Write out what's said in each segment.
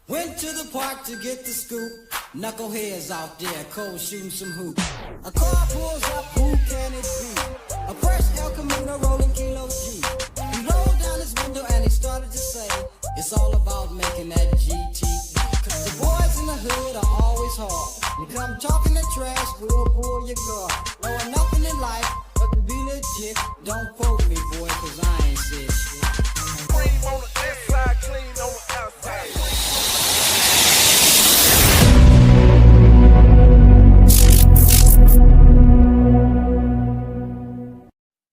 Went to the park to get the scoop. Knuckleheads out there, cold shooting some hoop. A car pulls up, who can it be? A fresh El Camino rolling Kilo G. He rolled down his window and he started to say, it's all about making that GT. Cause the boys in the hood are always hard. You come talking the trash, we'll pull your car. Knowing nothing in life but to be legit. Don't quote me, boy, cause I ain't said shit. Cream on the inside, clean on the outside.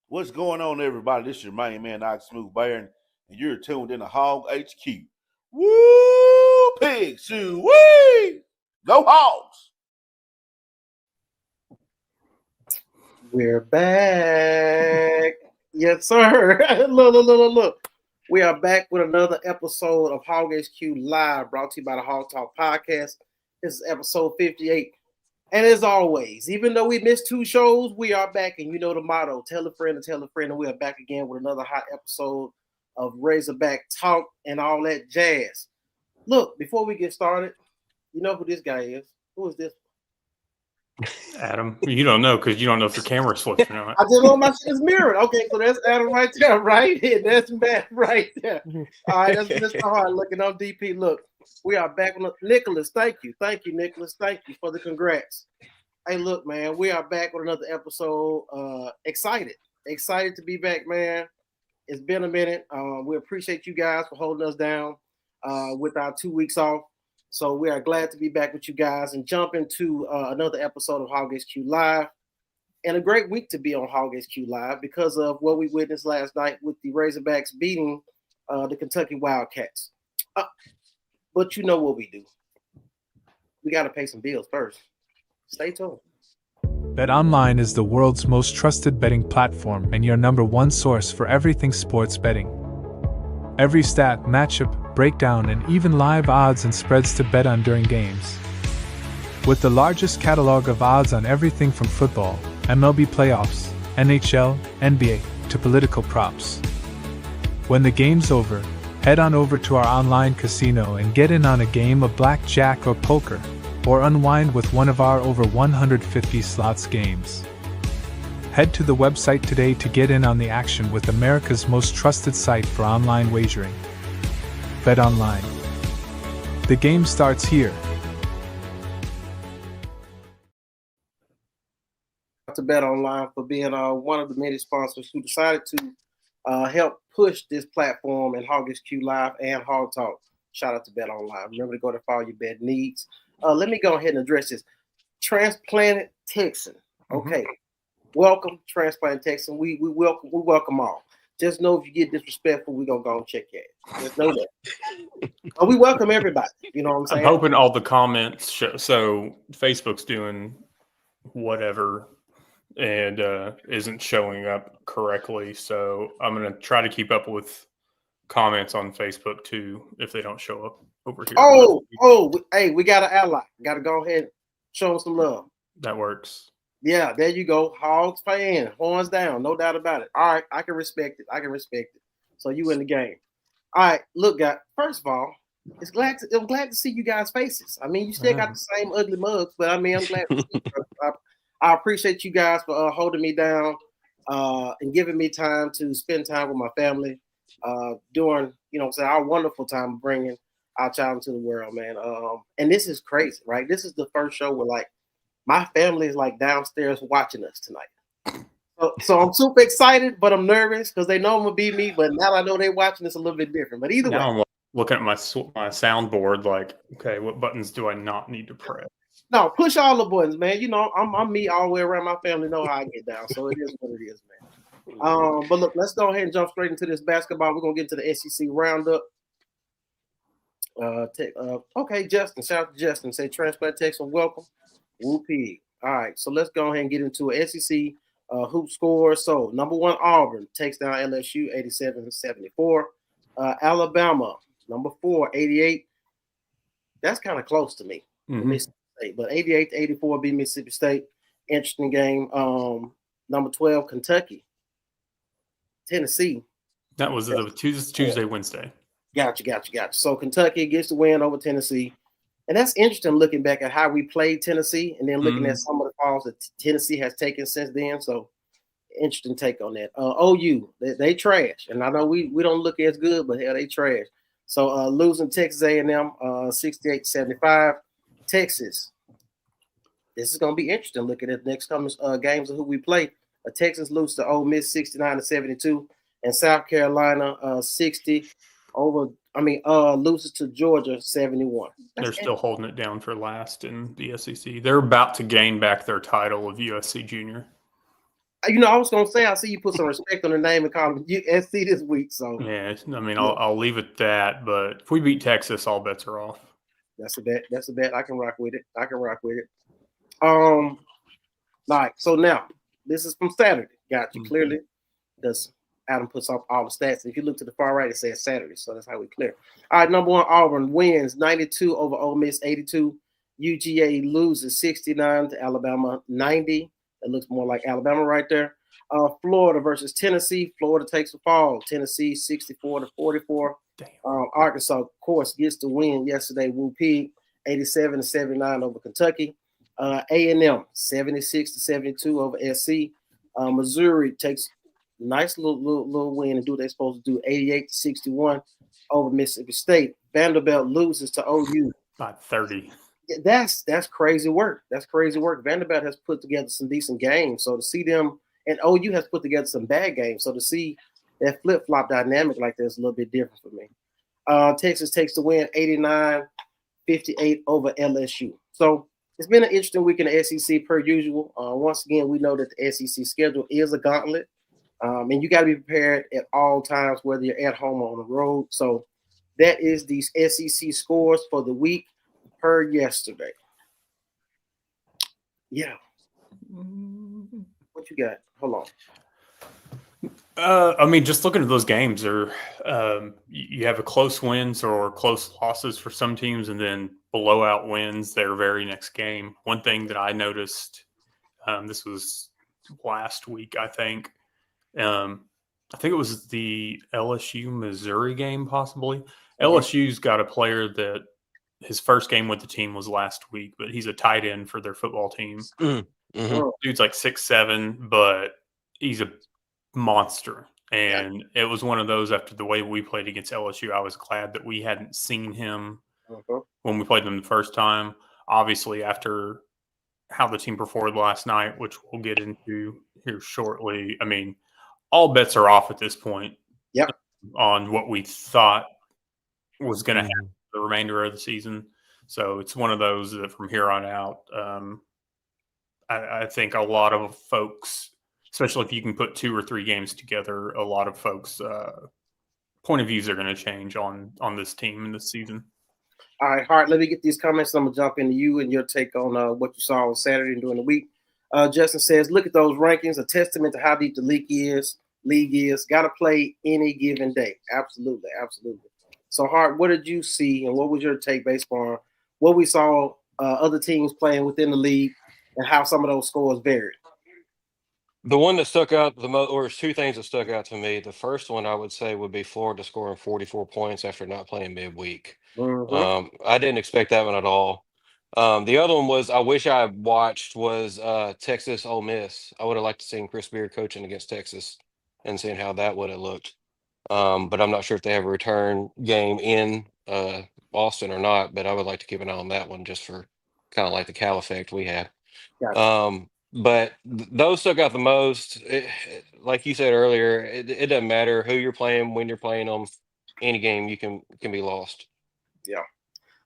What's going on, everybody? This is your main man, Ox Smooth Baron, and you're tuned in to Hog HQ. Woo! Pig shoo! Wee! Go Hogs! We're back. Yes, sir. Look. We are back with another episode of Hog HQ Live, brought to you by the Hog Talk Podcast. This is episode 58. And as always, even though we missed 2 shows, we are back. And you know the motto, tell a friend. And we are back again with another hot episode of Razorback Talk and all that jazz. Look, before we get started, you know who this guy is. Who is this? Adam, you don't know because you don't know if your camera's flipped or not. I just know my shit is mirrored. Okay, so that's Adam right there, right? That's Matt right there. All right, that's Mr. Hart looking on DP. Look, we are back with Nicholas. Thank you, Nicholas. Thank you for the congrats. Hey, look, man, we are back with another episode. Excited to be back, man. It's been a minute. We appreciate you guys for holding us down with our 2 weeks off. So we are glad to be back with you guys and jump into another episode of Hog HQ Live. And a great week to be on Hog HQ Live because of what we witnessed last night with the Razorbacks beating the Kentucky Wildcats. But you know what we do. We got to pay some bills first. Stay tuned. BetOnline is the world's most trusted betting platform and your #1 source for everything sports betting. Every stat, matchup, breakdown, and even live odds and spreads to bet on during games. With the largest catalog of odds on everything from football, MLB playoffs, NHL, NBA, to political props. When the game's over, head on over to our online casino and get in on a game of blackjack or poker, or unwind with one of our over 150 slots games. Head to the website today to get in on the action with America's most trusted site for online wagering. BetOnline. The game starts here. To BetOnline for being one of the many sponsors who decided to help push this platform and Hog HQ Live and Hog Talk. Shout out to BetOnline. Remember to go to follow your bet needs. Let me go ahead and address this. Transplanted Texan. Okay. Mm-hmm. Welcome, Transplanted Texan. We welcome all. Just know if you get disrespectful, we're going to go and check your ass. Just know that. We welcome everybody. You know what I'm saying? I'm hoping all the comments show. So Facebook's doing whatever and isn't showing up correctly. So I'm going to try to keep up with comments on Facebook too if they don't show up over here. Hey, we got an ally. Got to go ahead and show them some love. That works. Yeah, there you go. Hogs fan, horns down, no doubt about it. All right, I can respect it. So you in the game. All right, look, guys. First of all, I'm glad to see you guys' faces. I mean, you still got the same ugly mugs, but I mean, I'm glad to see you. I appreciate you guys for holding me down and giving me time to spend time with my family during, our wonderful time of bringing our child into the world, man. And this is crazy, right? This is the first show where, my family is downstairs watching us tonight. So I'm super excited, but I'm nervous because they know I'm going to be me. But now I know they're watching, it's a little bit different. But either way. I'm looking at my soundboard okay, what buttons do I not need to press? No, push all the buttons, man. I'm me all the way around. My family know how I get down. So it is what it is, man. But look, let's go ahead and jump straight into this basketball. We're going to get to the SEC roundup. Okay, Justin. Shout out to Justin. Say Transplant Texan, welcome. Whoopee. All right, so let's go ahead and get into an SEC hoop score. So, #1, Auburn takes down LSU 87-74. Alabama, #4, 88. That's kind of close to me. Mm-hmm. Mississippi State, but 88-84 beat Mississippi State. Interesting game. #12, Kentucky. Tennessee. That was the Tuesday, Wednesday. Gotcha. So Kentucky gets the win over Tennessee. And that's interesting looking back at how we played Tennessee and then looking at some of the falls that Tennessee has taken since then. So interesting take on that. OU, they trash. And I know we don't look as good, but hell, they trash. So losing Texas A&M 68-75. Texas. This is going to be interesting looking at the next coming games of who we play. Texas loses to Ole Miss 69-72. And South Carolina 60 over – loses to Georgia 71. They're still holding it down for last in the SEC. They're about to gain back their title of USC Junior. I was going to say, I see you put some respect on the name and call them USC this week. So yeah, I'll leave it that. But if we beat Texas, all bets are off. That's a bet. I can rock with it. All right. So now this is from Saturday. Got you clearly because Adam puts up all the stats. And if you look to the far right, it says Saturday. So that's how we clear. All right. Number one, Auburn wins 92 over Ole Miss 82. UGA loses 69 to Alabama 90. It looks more like Alabama right there. Florida versus Tennessee. Florida takes the fall. Tennessee 64-44. Arkansas, of course, gets the win yesterday. Woo Pig 87-79 over Kentucky. A&M 76-72 over SC. Missouri takes a nice little win and do what they're supposed to do. 88-61 over Mississippi State. Vanderbilt loses to OU by 30. That's crazy work. Vanderbilt has put together some decent games. So to see them, and OU has put together some bad games. So to see that flip-flop dynamic like this is a little bit different for me. Texas takes the win 89-58 over LSU. So it's been an interesting week in the SEC per usual. Once again, we know that the SEC schedule is a gauntlet. And you got to be prepared at all times, whether you're at home or on the road. So that is these SEC scores for the week per yesterday. Yeah. What you got? Hold on. Just looking at those games, you have a close wins or close losses for some teams, and then blowout wins their very next game. One thing that I noticed, this was last week, I think it was the LSU Missouri game, possibly. LSU's got a player that his first game with the team was last week, but he's a tight end for their football team. Dude's like 6'7", but he's a monster. And it was one of those, after the way we played against LSU, I was glad that we hadn't seen him when we played them the first time. Obviously, after how the team performed last night, which we'll get into here shortly, all bets are off at this point on what we thought was going to happen the remainder of the season. So it's one of those that from here on out, I think a lot of folks, especially if you can put 2 or 3 games together, a lot of folks' point of views are going to change on this team in this season. All right, Hart, let me get these comments. I'm going to jump into you and your take on what you saw on Saturday and during the week. Justin says, look at those rankings, a testament to how deep the league is. Got to play any given day. Absolutely. So, Hart, what did you see and what was your take based on what we saw other teams playing within the league and how some of those scores varied? The one that stuck out the most, or 2 things that stuck out to me. The first one I would say would be Florida scoring 44 points after not playing midweek. I didn't expect that one at all. The other one was I wish I watched was Texas Ole Miss. I would have liked to seen Chris Beard coaching against Texas and seeing how that would have looked. But I'm not sure if they have a return game in Austin or not. But I would like to keep an eye on that one just for kind of like the Cal effect we had. But those stuck out the most. Like you said earlier, it doesn't matter who you're playing, when you're playing them. Any game you can be lost. Yeah.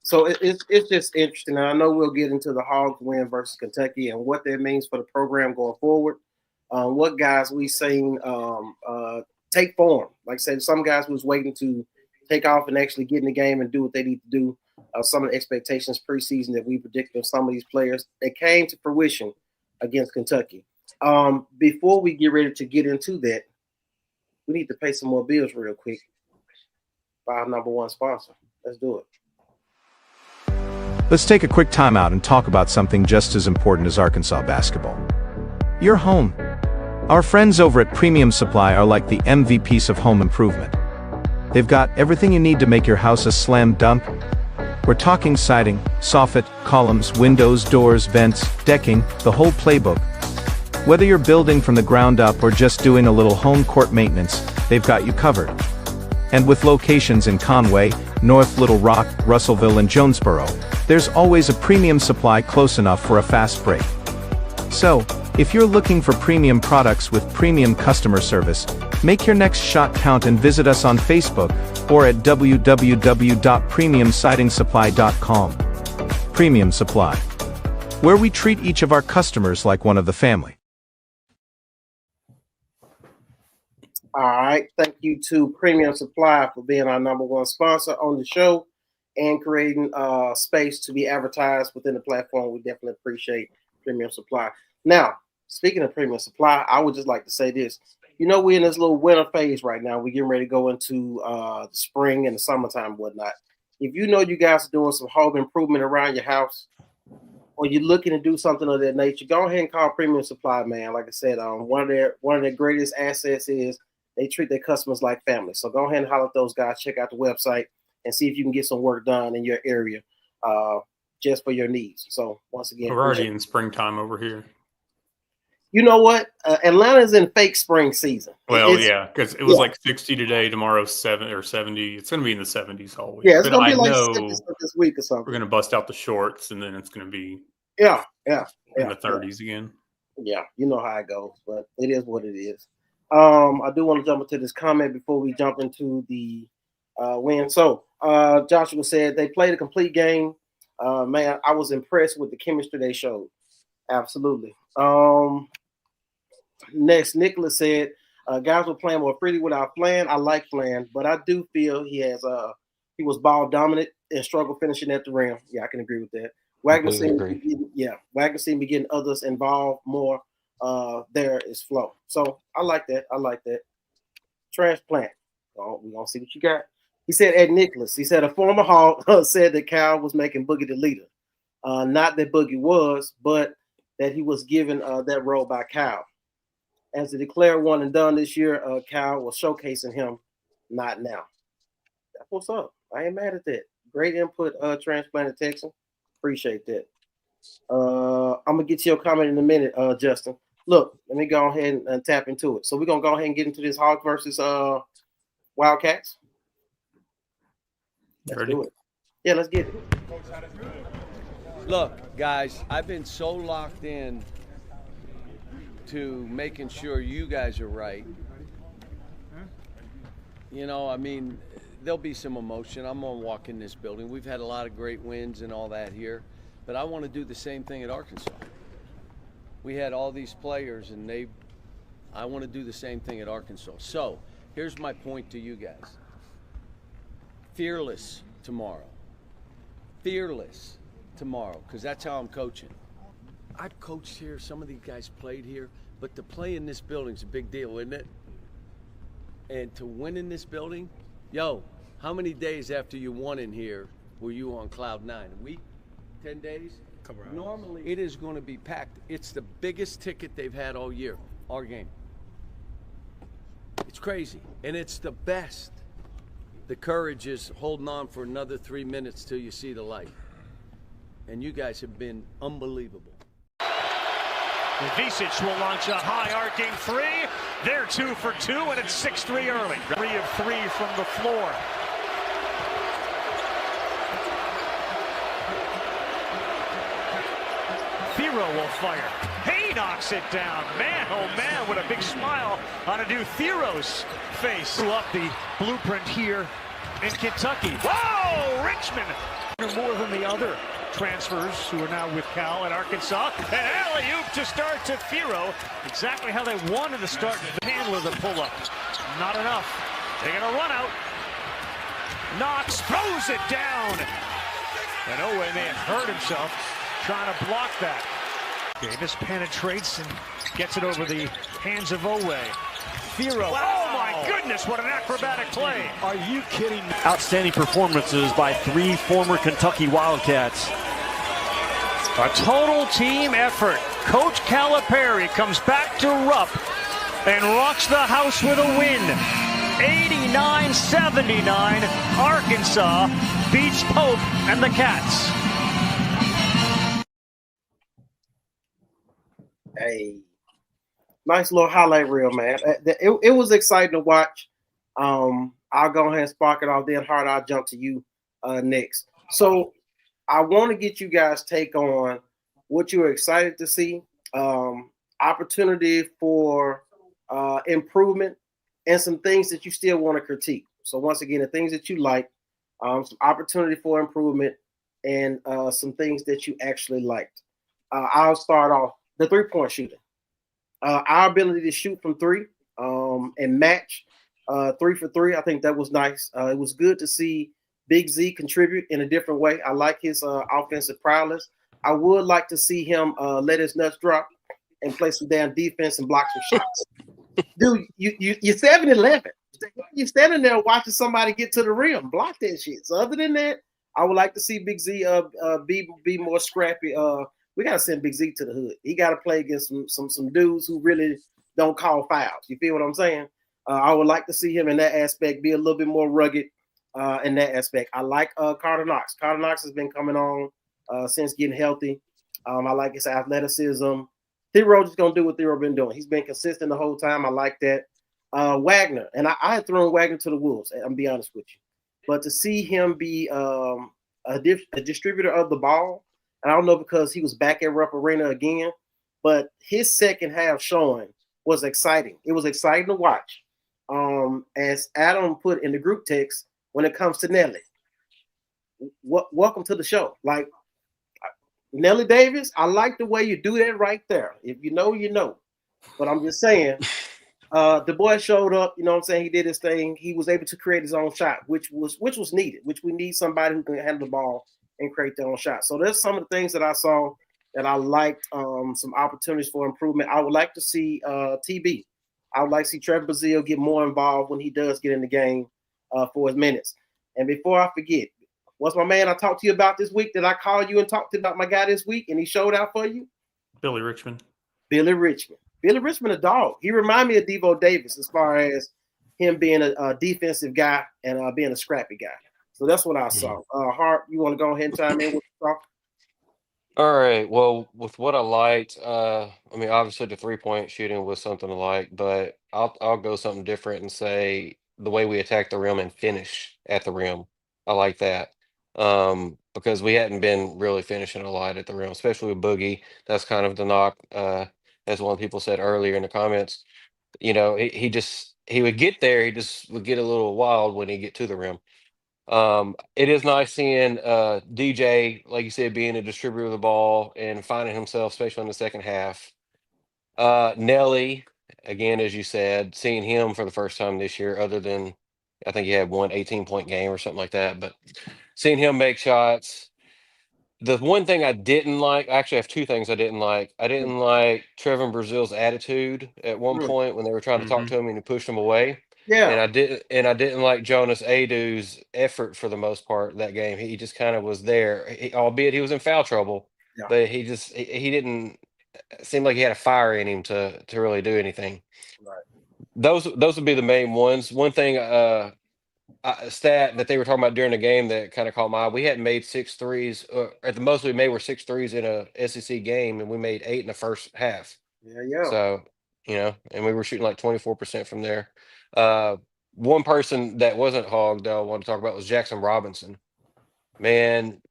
So it's just interesting. And I know we'll get into the Hogs win versus Kentucky and what that means for the program going forward. What guys we seen take form. Like I said, some guys was waiting to take off and actually get in the game and do what they need to do. Some of the expectations preseason that we predicted of some of these players, they came to fruition against Kentucky. Before we get ready to get into that, we need to pay some more bills real quick by our number one sponsor. Let's do it. Let's take a quick time out and talk about something just as important as Arkansas basketball. Your home. Our friends over at Premium Supply are like the MVPs of home improvement. They've got everything you need to make your house a slam dunk. We're talking siding, soffit, columns, windows, doors, vents, decking, the whole playbook. Whether you're building from the ground up or just doing a little home court maintenance, they've got you covered. And with locations in Conway, North Little Rock, Russellville and Jonesboro, there's always a premium supply close enough for a fast break. So, if you're looking for premium products with premium customer service, make your next shot count and visit us on Facebook or at www.premiumsidingsupply.com. Premium Supply, where we treat each of our customers like one of the family. All right. Thank you to Premium Supply for being our number one sponsor on the show and creating space to be advertised within the platform. We definitely appreciate Premium Supply. Now, speaking of Premium Supply, I would just like to say this. You know, we're in this little winter phase right now. We're getting ready to go into the spring and the summertime and whatnot. If you know you guys are doing some home improvement around your house, or you're looking to do something of that nature, go ahead and call Premium Supply, man. Like I said, one of their greatest assets is they treat their customers like family. So go ahead and holler at those guys. Check out the website and see if you can get some work done in your area just for your needs. So once again, we're already in springtime over here. You know what? Atlanta's in fake spring season. Well, yeah, because it was like 60 today. Tomorrow's 7 or 70. It's going to be in the 70s all week. Yeah, it's going to be like 60 this week or something. We're going to bust out the shorts, and then it's going to be in the 30s again. Yeah, you know how it goes, but it is what it is. I do want to jump into this comment before we jump into the win. So Joshua said they played a complete game. Man, I was impressed with the chemistry they showed. Absolutely. Next, Nicholas said, guys were playing more freely without Flan. I like Flan, but I do feel he was ball dominant and struggled finishing at the rim. Yeah, I can agree with that. Wagner seemed to be getting others involved more. There is flow. So I like that. Transplant. Oh, we're gonna see what you got. He said Ed Nicholas. He said a former Hawk said that Cal was making Boogie the leader. Not that Boogie was, but that he was given that role by Cal. As the declared one and done this year, Cal was showcasing him, not now. That's what's up. I ain't mad at that. Great input, Transplanted Texan. Appreciate that. I'm going to get to your comment in a minute, Justin. Look, let me go ahead and tap into it. So we're going to go ahead and get into this Hawk versus Wildcats. Let's do it. Yeah, let's get it. Look, guys, I've been so locked in to making sure you guys are right. You know, I mean, there'll be some emotion. I'm going to walk in this building. We've had a lot of great wins and all that here, but I want to do the same thing at Arkansas. We had all these players, and I want to do the same thing at Arkansas. So here's my point to you guys. Fearless tomorrow. Fearless tomorrow, because that's how I'm coaching. I've coached here. Some of these guys played here, but to play in this building is a big deal, isn't it? And to win in this building, how many days after you won in here were you on cloud 9? A week? 10 days? Normally, it is going to be packed. It's the biggest ticket they've had all year, our game. It's crazy, and it's the best. The courage is holding on for another 3 minutes till you see the light. And you guys have been unbelievable. Visic will launch a high arcing three. They're 2 for 2, and it's 6-3 early. 3 of 3 from the floor. Thero will fire. He knocks it down. Man, oh man, what a big smile on a new Thero's face. Threw up the blueprint here in Kentucky. Whoa, Richmond! More than the other transfers who are now with Cal and Arkansas. An alley-oop to start to Thero. Exactly how they wanted to start. Handler the pull-up. Not enough. They're going to run out. Knox throws it down. And Owe may have hurt himself trying to block that. Davis penetrates and gets it over the hands of Owe. Thero. Wow. Oh my goodness, what an acrobatic play. Are you kidding me? Outstanding performances by 3 former Kentucky Wildcats. A total team effort. Coach Calipari comes back to Rupp and rocks the house with a win. 89 89-79. Arkansas beats Pope and the Cats. Hey, nice little highlight reel, man. It was exciting to watch. I'll go ahead and spark it off. Then, Hart, I'll jump to you next. So I want to get you guys' take on what you're excited to see, opportunity for improvement, and some things that you still want to critique. So once again, the things that you like, some opportunity for improvement, and some things that you actually liked. I'll start off the three-point shooting. Our ability to shoot from three and match 3 for 3, I think that was nice. It was good to see Big Z contribute in a different way. I like his offensive prowess. I would like to see him let his nuts drop and play some damn defense and block some shots. Dude, you're 7-11. You're standing there watching somebody get to the rim. Block that shit. So other than that, I would like to see Big Z be more scrappy. We got to send Big Z to the hood. He got to play against some dudes who really don't call fouls. You feel what I'm saying? I would like to see him in that aspect be a little bit more rugged in that aspect. I like Carter Knox. Carter Knox has been coming on since getting healthy. I like his athleticism. Thero's just going to do what Thero been doing. He's been consistent the whole time. I like that. Wagner, and I had thrown Wagner to the wolves, I'm be honest with you. But to see him be a distributor of the ball, and I don't know because he was back at Rupp Arena again, but his second half showing was exciting. It was exciting to watch. As Adam put in the group text, when it comes to Nelly, welcome to the show. Like Nelly Davis, I like the way you do that right there. If you know, you know. But I'm just saying, the boy showed up. You know what I'm saying? He did his thing. He was able to create his own shot, which was needed. Which we need somebody who can handle the ball and create their own shot. So there's some of the things that I saw that I liked. Some opportunities for improvement. I would like to see TB. I would like to see Trevor Brazile get more involved when he does get in the game for his minutes. And before I forget, what's my man I talked to you about this week? Did I call you and talk about my guy this week and he showed out for you? Billy Richmond. Billy Richmond, a dog. He reminded me of Devo Davis as far as him being a defensive guy and being a scrappy guy. So that's what I saw. Hart, you want to go ahead and chime in with the talk? All right. Well, with what I liked, I mean, obviously the 3-point shooting was something I like, but I'll go something different and say the way we attack the rim and finish at the rim. I like that. Because we hadn't been really finishing a lot at the rim, especially with Boogie. That's kind of the knock, as one of the people said earlier in the comments. You know, he would get there, he just would get a little wild when he get to the rim. It is nice seeing DJ, like you said, being a distributor of the ball and finding himself, especially in the second half. Nelly, again, as you said, seeing him for the first time this year, other than I think he had one 18-point game or something like that, but seeing him make shots. The one thing I didn't like, I actually have two things I didn't like. I didn't like Trevor Brazil's attitude at one point when they were trying to talk to him and he pushed him away. Yeah. And I didn't like Jonas Adu's effort for the most part that game. He just kind of was there, albeit he was in foul trouble, but he didn't seem like he had a fire in him to really do anything. Right. Those would be the main ones. One thing, a stat that they were talking about during the game that kind of caught my eye. We hadn't made 6 threes, at the most we made were 6 threes in a SEC game, and we made 8 in the first half. Yeah. So, you know, and we were shooting like 24% from there. One person that wasn't hogged that I want to talk about was Jackson Robinson. Man,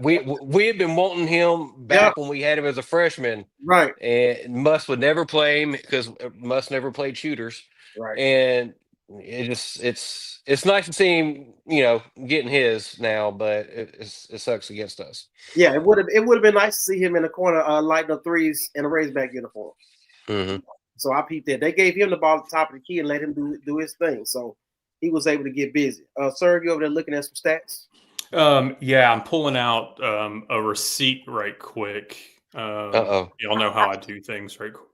we had been wanting him back when we had him as a freshman, right? And Muss would never play him because Muss never played shooters, right? And it's nice to see him, you know, getting his now, but it sucks against us. Yeah, it would have been nice to see him in the corner lighting up threes in a Razorback uniform. Mm-hmm. So I peeped that. They gave him the ball at the top of the key and let him do his thing. So he was able to get busy. Sir, you over there looking at some stats? Yeah, I'm pulling out a receipt right quick. Y'all know how I do things right quick.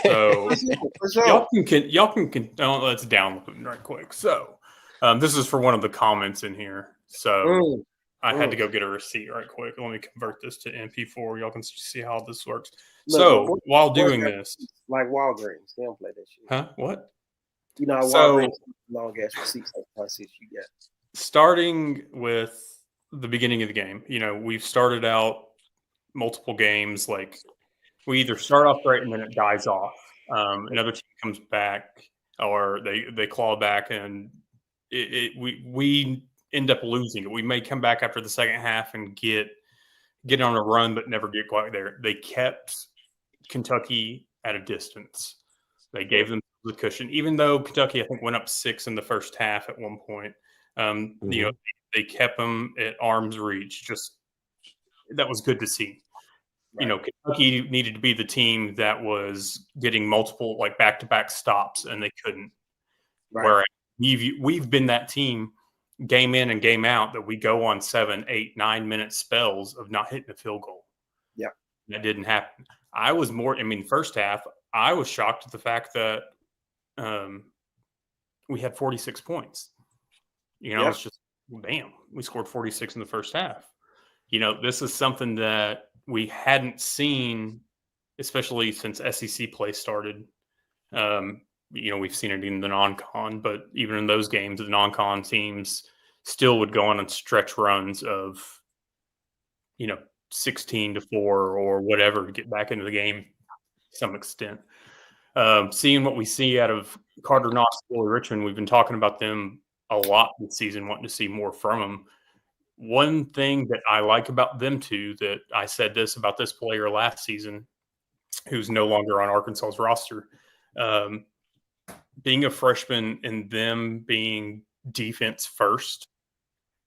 So for sure. y'all can let's download right quick. So this is for one of the comments in here. So I had to go get a receipt right quick. Let me convert this to MP4. Y'all can see how this works. Look, so while doing this, like Walgreens, they don't play that shit. Huh? What? You know, So long ass receipts you got. starting with the beginning of the game, we've started out multiple games like we either start off great and then it dies off. Another team comes back or they claw back and we end up losing it. We may come back after the second half and get on a run, but never get quite there. They kept Kentucky at a distance. They gave them the cushion, even though Kentucky, I think, went up 6 in the first half at one point. They kept them at arm's reach. Just that was good to see. Right. Kentucky needed to be the team that was getting multiple back-to-back stops, and they couldn't. Right. Whereas we've been that team game in and game out that we go on 7, 8, 9 minute spells of not hitting a field goal. Yeah, that didn't happen. I was first half, I was shocked at the fact that we had 46 points. It's just, damn, we scored 46 in the first half. This is something that we hadn't seen, especially since SEC play started. We've seen it in the non-con, but even in those games, the non-con teams still would go on and stretch runs of, 16-4 or whatever to get back into the game to some extent. Seeing what we see out of Carter Knox, Billy Richmond, we've been talking about them a lot this season, wanting to see more from them. One thing that I like about them too, that I said this about this player last season, who's no longer on Arkansas's roster, being a freshman and them being defense first,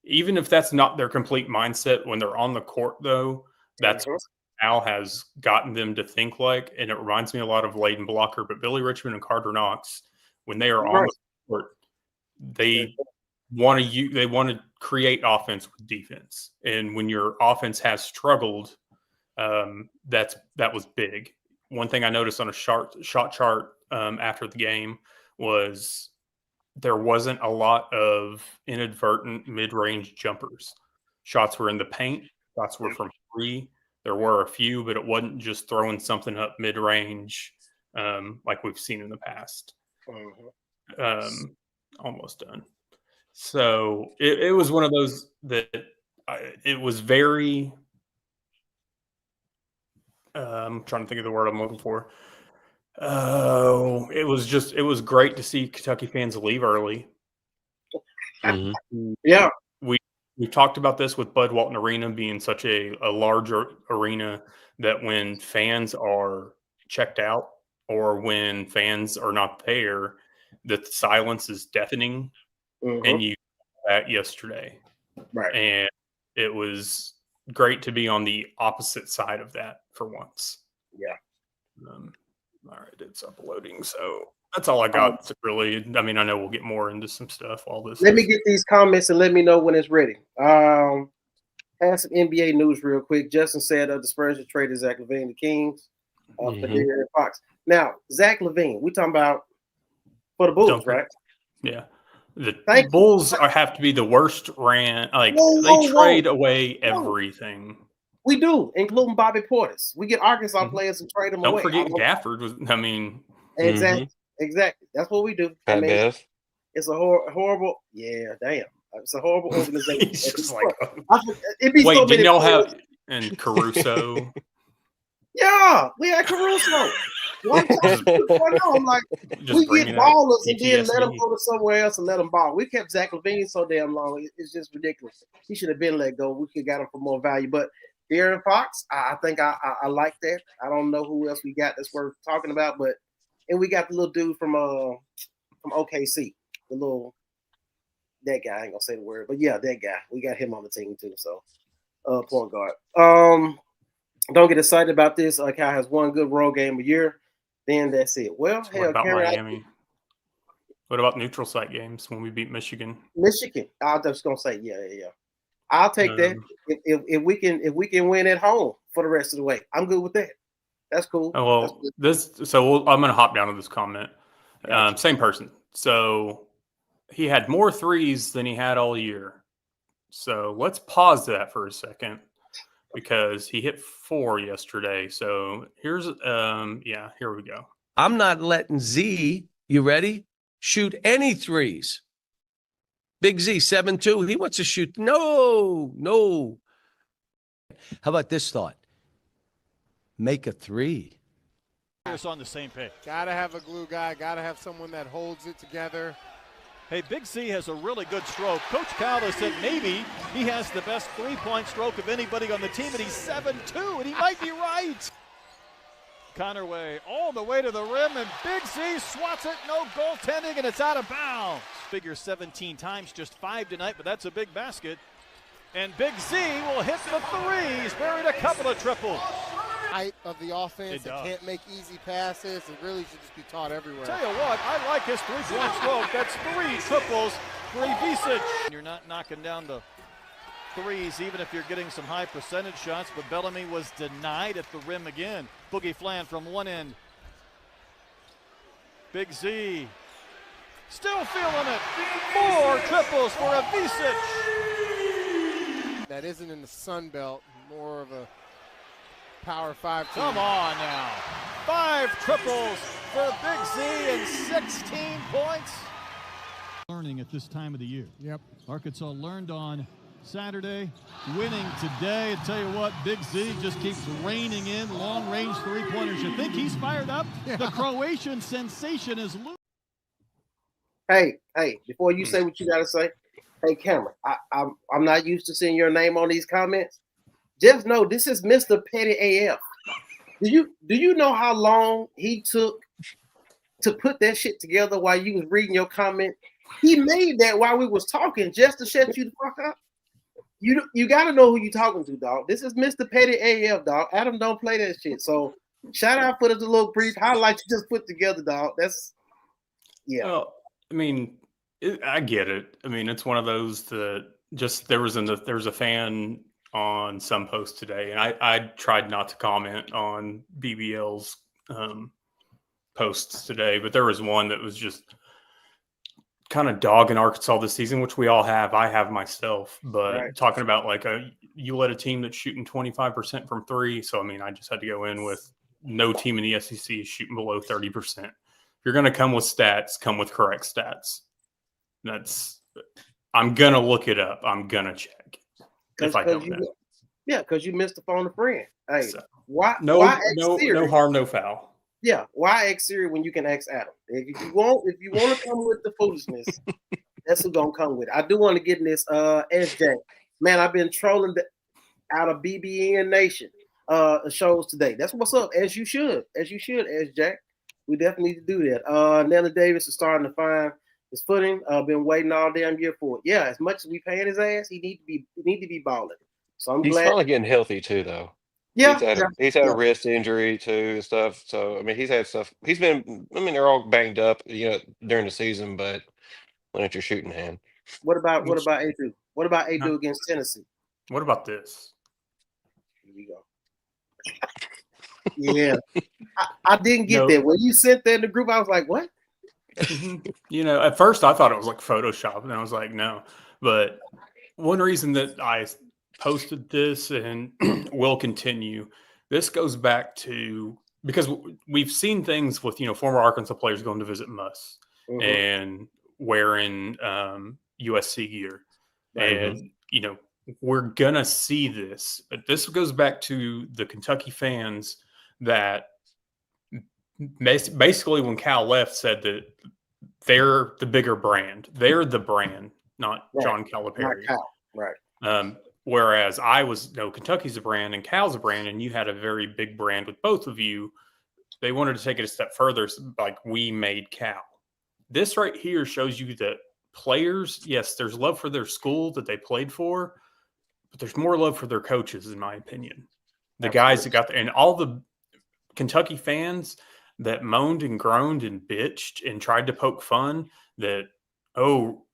even if that's not their complete mindset when they're on the court, though, that's what Al has gotten them to think like. And it reminds me a lot of Layden Blocker, but Billy Richmond and Carter Knox, when they are on the court, they want to create offense with defense. And when your offense has struggled, that was big. One thing I noticed on a shot chart after the game was there wasn't a lot of inadvertent mid-range jumpers. Shots were in the paint. Shots were from 3. There were a few, but it wasn't just throwing something up mid-range like we've seen in the past. Almost done. So it was one of those that it was very I'm trying to think of the word I'm looking for. It was great to see Kentucky fans leave early. Mm-hmm. Yeah. We've talked about this with Bud Walton Arena being such a larger arena that when fans are checked out or when fans are not there, the silence is deafening. And you saw that yesterday. Right. And it was great to be on the opposite side of that for once. Yeah. All right, it's uploading. So that's all I got. Really, I know we'll get more into some stuff. Let me get these comments and let me know when it's ready. Have some NBA news real quick. Justin said the Spurs have traded Zach LaVine to Kings for De'Aaron Fox. Now, Zach LaVine, we talking about for the Bulls, right? Yeah. The Bulls have to be the worst ran. They trade away everything. We do, including Bobby Portis. We get Arkansas players and trade them away. Don't forget Gafford was. Exactly. That's what we do. Bev. It's a horrible. Yeah, damn. It's a horrible organization. It's just wait, didn't y'all have and Caruso? Yeah, we had Caruso. One time, I'm like, we get ballers and then let them go to somewhere else and let them ball. We kept Zach LaVine so damn long. It's just ridiculous. He should have been let go. We could have got him for more value. But De'Aaron Fox, I think I like that. I don't know who else we got that's worth talking about, and we got the little dude from OKC, that guy. I ain't gonna say the word, but yeah, that guy. We got him on the team too. So, point guard. Don't get excited about this. Cal has one good road game a year. Then that's it. Well, what about Miami? What about neutral site games when we beat Michigan? I was just gonna say, yeah. I'll take that if we can win at home for the rest of the way. I'm good with that. That's cool. Well, I'm gonna hop down to this comment. Gotcha. Same person. So he had more threes than he had all year. So let's pause that for a second because he hit 4 yesterday. So here's here we go. I'm not letting Z. You ready? shoot any threes. Big Z, 7'2", he wants to shoot. No. How about this thought? Make a three. On the same page. Gotta have a glue guy, gotta have someone that holds it together. Hey, Big Z has a really good stroke. Coach Calda said maybe he has the best three-point stroke of anybody on the team, and he's 7'2", and he might be right. Connerway all the way to the rim, and Big Z swats it, no goaltending, and it's out of bounds. Figure 17 times, just 5 tonight, but that's a big basket. And Big Z will hit the three. He's buried a couple of triples. Height of the offense, it can't make easy passes. It really should just be taught everywhere. Tell you what, I like his three-point stroke. That's 3 triples for Ivica. You're not knocking down the threes, even if you're getting some high percentage shots, but Bellamy was denied at the rim again. Boogie Flan from one end. Big Z still feeling it. 4 triples for Ivica. That isn't in the Sun Belt, more of a Power 5 team. Come on now. 5 triples for Big Z and 16 points. Learning at this time of the year. Yep. Arkansas learned on Saturday, winning today. I tell you what, Big Z just keeps raining in long-range three-pointers. You think he's fired up? Yeah. The Croatian sensation is loose. Hey, before you say what you got to say, hey, Cameron, I'm not used to seeing your name on these comments. Just know this is Mr. Petty AF. Do you know how long he took to put that shit together while you was reading your comment? He made that while we was talking just to shut you the fuck up. You got to know who you talking to, dog. This is Mr. Petty AF, dog. Adam don't play that shit. So shout out for the little brief highlight you just put together, dog. That's Well, I mean, I get it. I mean, it's one of those that just there was a fan on some post today, and I tried not to comment on BBL's posts today, but there was one that was just kind of dogging Arkansas this season, which we all have. I have myself, but talking about like you let a team that's shooting 25% from three. So, I mean, I just had to go in with no team in the SEC is shooting below 30%. If you're going to come with stats, come with correct stats. I'm going to look it up. I'm going to check. If I don't know. Yeah, because you missed the phone a friend. Hey, So, why no Siri? harm, no foul. Yeah, why ask Siri when you can ask Adam? If you want to come with the foolishness, that's who's gonna come with it. I do want to get in this SJ. Man, I've been trolling out of BBN Nation shows today. That's what's up, as you should, SJ. We definitely need to do that. Nelly Davis is starting to find his footing. Been waiting all damn year for it. Yeah, as much as we paying his ass, he need to be balling. So I'm He's glad. finally getting healthy too, though. Yeah, he's had a wrist injury too and stuff. So I mean, he's had stuff. He's been. I mean, they're all banged up, during the season. But when it's your shooting hand. What about Adu? What about Adu against Tennessee? What about this? Here we go. Yeah, I didn't get that when you sent that in the group. I was like, what? At first I thought it was like Photoshop, and I was like, no. But one reason that I posted this and will continue, this goes back to because we've seen things with former Arkansas players going to visit Muss and wearing USC gear, and we're gonna see this. But this goes back to the Kentucky fans that basically when Cal left said that they're the bigger brand. They're the brand, not John Calipari. Not Cal. Right. Whereas Kentucky's a brand and Cal's a brand, and you had a very big brand with both of you. They wanted to take it a step further, like we made Cal. This right here shows you that players, yes, there's love for their school that they played for, but there's more love for their coaches, in my opinion. The guys that got there, and all the Kentucky fans that moaned and groaned and bitched and tried to poke fun that,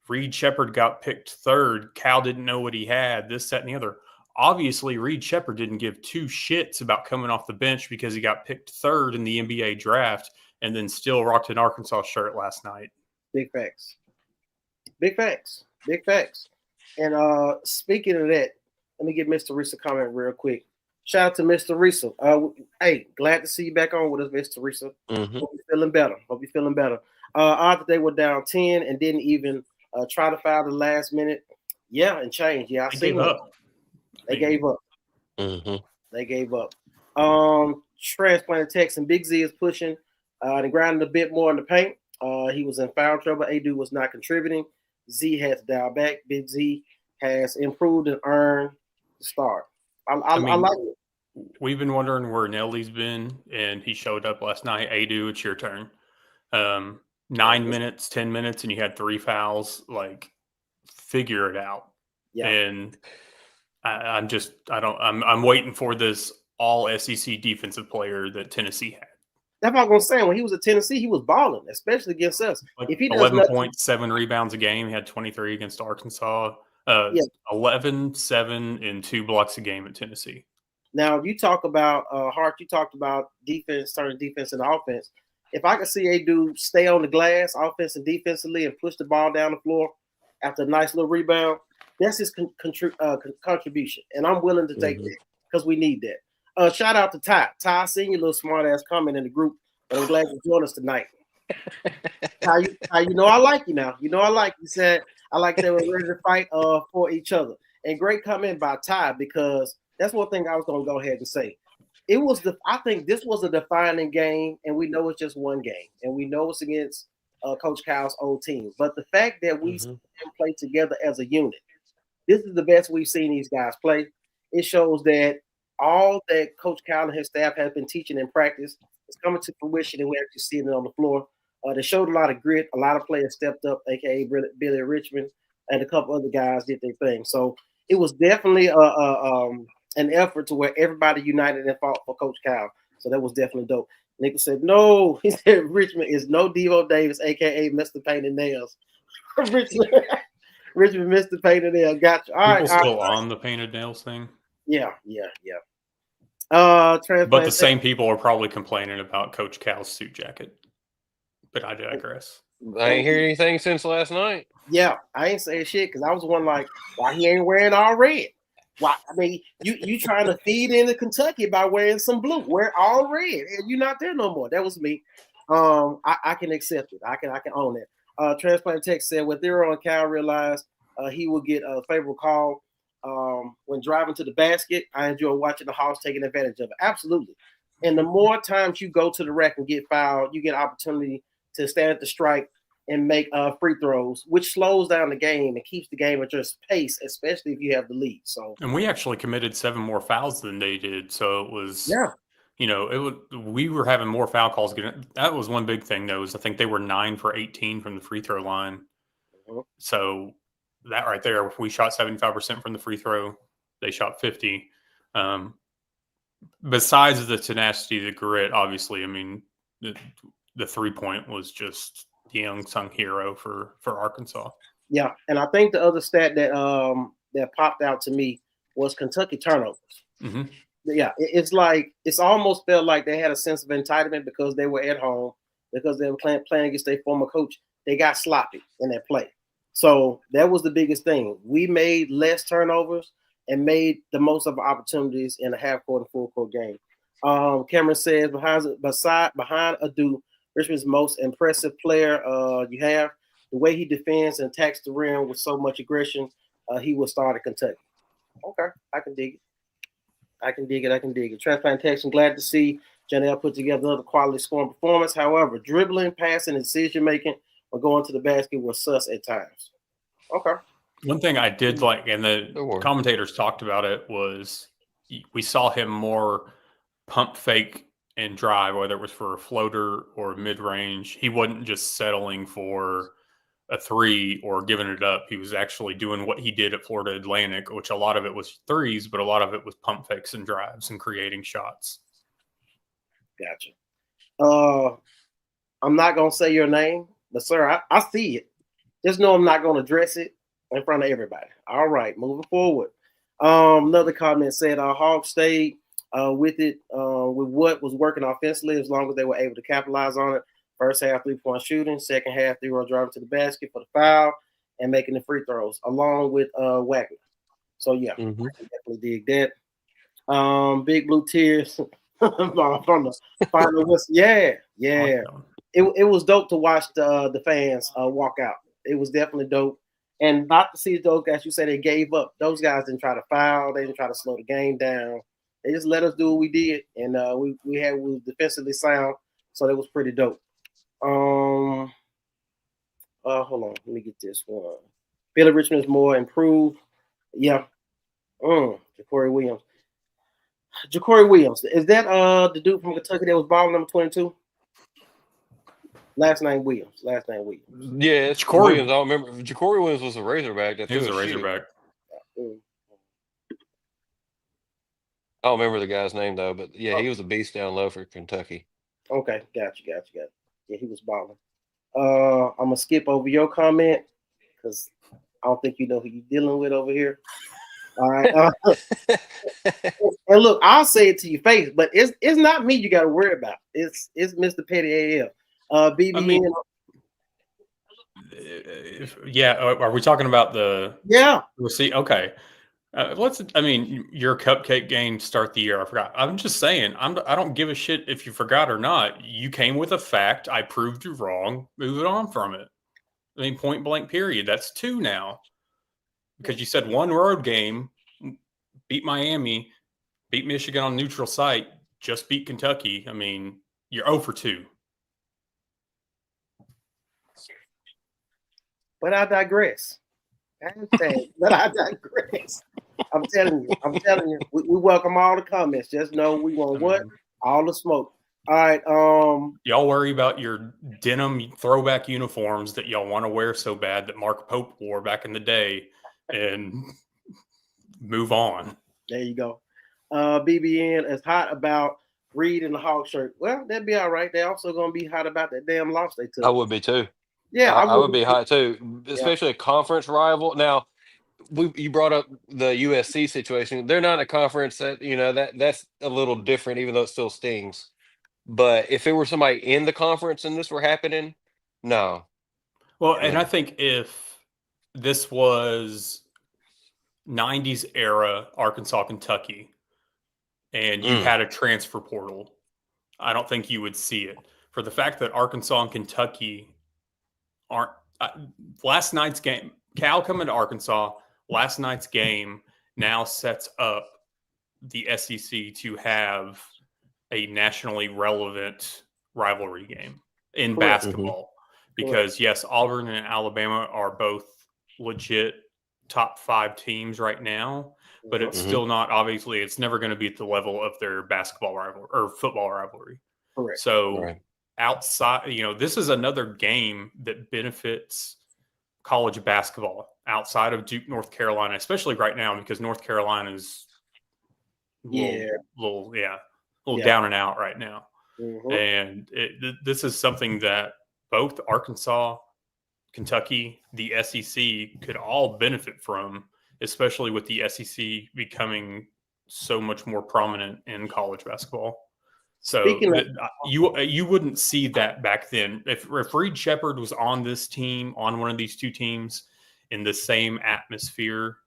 Reed Shepherd got picked third. Cal didn't know what he had, this, that, and the other. Obviously, Reed Shepherd didn't give two shits about coming off the bench because he got picked third in the NBA draft and then still rocked an Arkansas shirt last night. Big facts. And speaking of that, let me get Mr. Risa comment real quick. Shout out to Mr. Risa. Hey, glad to see you back on with us, Mr. Risa. Hope you're feeling better. After they were down 10 and didn't even try to foul the last minute. Yeah, and change. Yeah, I They see gave up. They gave up. Mm-hmm. They gave up. Transplanted Texan Big Z is pushing and grinding a bit more in the paint. He was in foul trouble. Adu was not contributing. Z had to dial back. Big Z has improved and earned the start. I like it. We've been wondering where Nelly's been, and he showed up last night. Adu, it's your turn. 9 minutes, 10 minutes, and you had 3 fouls. Like, figure it out. Yeah. And I'm waiting for this all SEC defensive player that Tennessee had. That's what I'm gonna say. When he was at Tennessee, he was balling, especially against us. Like if he does 11 nothing, points, 7 rebounds a game. He had 23 against Arkansas. 11, 7, and 2 blocks a game at Tennessee. Now you talk about Hart. You talked about defense, turning defense into offense. If I could see a dude stay on the glass, offense and defensively, and push the ball down the floor after a nice little rebound, that's his contribution, and I'm willing to take that because we need that. Shout out to Ty. Ty, I seen your little smart ass comment in the group, but I'm glad you joined us tonight. Ty, you know I like you now. You know I like you. Said I like they were ready to fight for each other. And great comment by Ty, because that's one thing I was gonna go ahead and say. I think this was a defining game, and we know it's just one game, and we know it's against Coach Cal's old team. But the fact that we play together as a unit, this is the best we've seen these guys play. It shows that all that Coach Cal and his staff have been teaching in practice is coming to fruition, and we're actually seeing it on the floor. They showed a lot of grit. A lot of players stepped up, a.k.a. Billy Richmond, and a couple other guys did their thing. So it was definitely an effort to where everybody united and fought for Coach Cal. So that was definitely dope. Nicholas said, no. He said Richmond is no Devo Davis, a.k.a. Mr. Paint and Nails. Richmond Mr. Paint and Nails. Gotcha. All People right, still on the painted nails thing? Yeah. But the same people are probably complaining about Coach Cal's suit jacket. But I digress. I ain't heard anything since last night. Yeah, I ain't saying shit because I was one like, why he ain't wearing all red? Why? I mean, you trying to feed into Kentucky by wearing some blue? Wear all red, and you're not there no more. That was me. I can accept it. I can own it. Transplant Tech said with Thero and Cal realized he will get a favorable call when driving to the basket. I enjoy watching the Hawks taking advantage of it. Absolutely. And the more times you go to the rack and get fouled, you get opportunity to stand at the strike and make free throws, which slows down the game and keeps the game at just pace, especially if you have the lead. So, and we actually committed 7 more fouls than they did. So it was, we were having more foul calls. That was one big thing, though, is I think they were 9 for 18 from the free throw line. So that right there, we shot 75% from the free throw. They shot 50. Besides the tenacity, the grit, obviously, I mean, the 3-point was just the unsung hero for Arkansas. Yeah, and I think the other stat that popped out to me was Kentucky turnovers. Mm-hmm. Yeah, it's almost felt like they had a sense of entitlement because they were at home, because they were playing against their former coach. They got sloppy in that play. So that was the biggest thing. We made less turnovers and made the most of our opportunities in a half-court and full-court game. Cameron says, behind Adu, Richmond's most impressive player you have. The way he defends and attacks the rim with so much aggression, he will start at Kentucky. Okay, I can dig it. Transplant Texan, glad to see Janelle put together another quality scoring performance. However, dribbling, passing, and decision-making or going to the basket were sus at times. Okay. One thing I did like, and the commentators talked about it, was we saw him more pump fake and drive, whether it was for a floater or mid-range. He wasn't just settling for a 3 or giving it up. He was actually doing what he did at Florida Atlantic, which a lot of it was 3s, but a lot of it was pump fakes and drives and creating shots. Gotcha. I'm not going to say your name, but sir, I see it. Just know I'm not going to address it in front of everybody. All right, moving forward. Another comment said Hogs stayed with what was working offensively as long as they were able to capitalize on it. First half, 3-point shooting. Second half, 3-row driving to the basket for the foul and making the free throws, along with Wagner. So, yeah, I definitely dig that. Big blue tears from the final whistle. Yeah. it was dope to watch the fans walk out. It was definitely dope. And not to see those guys, you said they gave up. Those guys didn't try to foul. They didn't try to slow the game down. They just let us do what we did, and we were defensively sound, so that was pretty dope. Hold on, let me get this one. Billy Richmond is more improved. Yeah. Ja'Cory Williams. Ja'Cory Williams. Is that the dude from Kentucky that was balling number 22? Last name Williams. Yeah, it's Ja'Cory Williams. I don't remember. Ja'Cory Williams was a Razorback. He was a Razorback. I don't remember the guy's name though, but yeah, he was a beast down low for Kentucky. Okay, got you. Yeah, he was balling. I'm gonna skip over your comment because I don't think you know who you're dealing with over here. All right. And look, I'll say it to your face, but it's not me you got to worry about. It's Mr. Petty AL. BBN. I mean, yeah. Are we talking about the? Yeah. We'll see. Okay. Your cupcake game start the year. I forgot. I'm just saying. I don't give a shit if you forgot or not. You came with a fact. I proved you wrong. Move it on from it. I mean, point blank. Period. That's 2 now. Because you said 1 road game, beat Miami, beat Michigan on neutral site, just beat Kentucky. I mean, you're 0 for 2. But I digress. I'm telling you, we welcome all the comments. Just know we want what? All the smoke. All right. Y'all worry about your denim throwback uniforms that y'all want to wear so bad that Mark Pope wore back in the day, and move on. There you go. BBN is hot about Reed in the Hog shirt. Well, that'd be all right. They're also going to be hot about that damn loss they took. I would be too. Yeah, I would be hot too, especially a conference rival. Now, you brought up the USC situation. They're not a conference that that's a little different, even though it still stings. But if it were somebody in the conference and this were happening, no. Well, and I think if this was 90s era Arkansas, Kentucky, and you had a transfer portal, I don't think you would see it. For the fact that Arkansas and Kentucky aren't last night's game, Cal coming to Arkansas, last night's game now sets up the SEC to have a nationally relevant rivalry game in basketball. Because yes, Auburn and Alabama are both legit top 5 teams right now, but it's still not, obviously it's never going to be at the level of their basketball rivalry or football rivalry. Correct. So outside, this is another game that benefits college basketball outside of Duke, North Carolina, especially right now, because North Carolina is a little down and out right now. And this is something that both Arkansas, Kentucky, the SEC could all benefit from, especially with the SEC becoming so much more prominent in college basketball. So you wouldn't see that back then. If Reed Shepherd was on this team, on one of these 2 teams in the same atmosphere,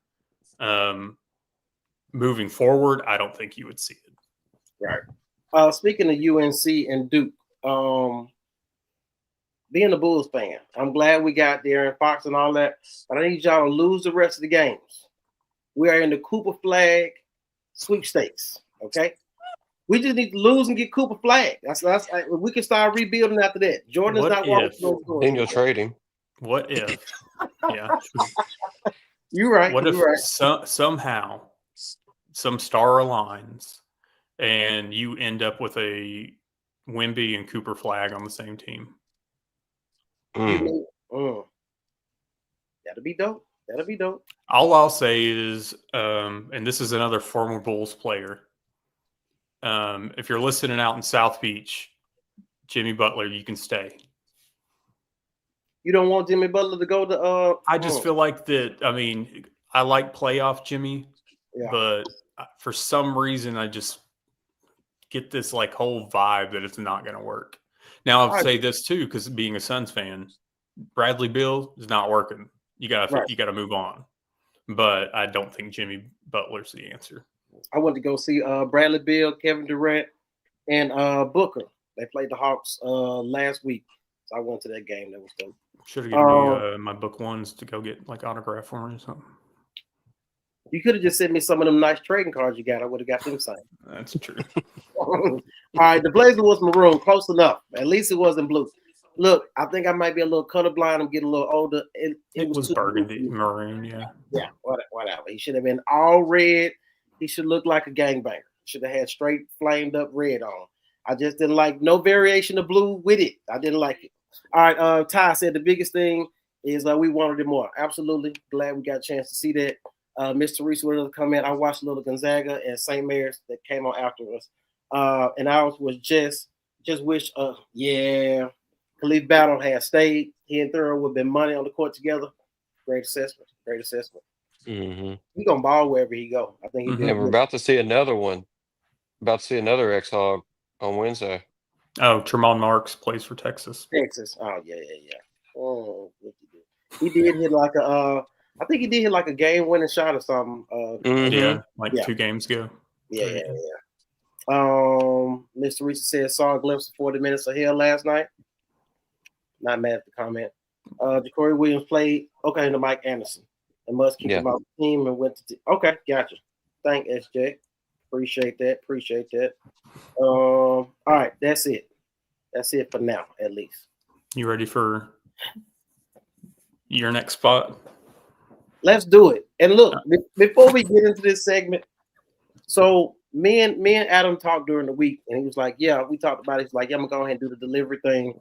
moving forward, I don't think you would see it. Right. Speaking of UNC and Duke, being a Bulls fan, I'm glad we got there and Fox and all that, but I need y'all to lose the rest of the games. We are in the Cooper Flag sweepstakes. Okay, we just need to lose and get Cooper Flag. That's we can start rebuilding after that. Jordan's not walking. Then you'll trade him. What if? Yeah, you're right. What if somehow some star aligns and you end up with a Wemby and Cooper Flag on the same team? That'll be dope. All I'll say is, and this is another former Bulls player. If you're listening out in South Beach, Jimmy Butler, you can stay. You don't want Jimmy Butler to go to? I just feel like that. I mean, I like playoff Jimmy, but for some reason, I just get this whole vibe that it's not going to work. Now, I'll say this too, because being a Suns fan, Bradley Beal is not working. You gotta move on. But I don't think Jimmy Butler's the answer. I went to go see Bradley Beal, Kevin Durant, and Booker. They played the Hawks last week. So I went to that game. That was dope. Should have given me my book ones to go get like autograph for me or something. You could have just sent me some of them nice trading cards you got. I would have got them signed. That's true. All right, the blazer was maroon, close enough. At least it wasn't blue. Look, I think I might be a little colorblind. I'm getting a little older. It was burgundy, maroon, yeah. Yeah, whatever. He should have been all red. He should look like a gangbanger. Should have had straight flamed up red on. I just didn't like no variation of blue with it. I didn't like it. All right, Ty said the biggest thing is we wanted it more. Absolutely. Glad we got a chance to see that. Miss Teresa would come in. I watched a little Gonzaga and St. Mary's that came on after us. And ours was just wish, Khalif Battle had stayed. He and Thurl would have been money on the court together. Great assessment. Mm-hmm. He's going to ball wherever he go. I think And we're about to see another one. About to see another X-Hog on Wednesday. Oh, Tremont Marks plays for Texas. Oh, yeah. Oh, what he did hit like a I think he did hit like a game-winning shot or something. Yeah, 2 games ago. Yeah. Miss Teresa said saw a glimpse of 40 minutes of hell last night. Not mad at the comment. Ja'Cory Williams played to Mike Anderson. And must keep him out the team and went to okay, gotcha. Thank SJ. Appreciate that. All right, that's it. That's it for now, at least. You ready for your next spot? Let's do it. And look, before we get into this segment, so me and Adam talked during the week, and he was like, "Yeah, we talked about it." He's like, "Yeah, I'm gonna go ahead and do the delivery thing,"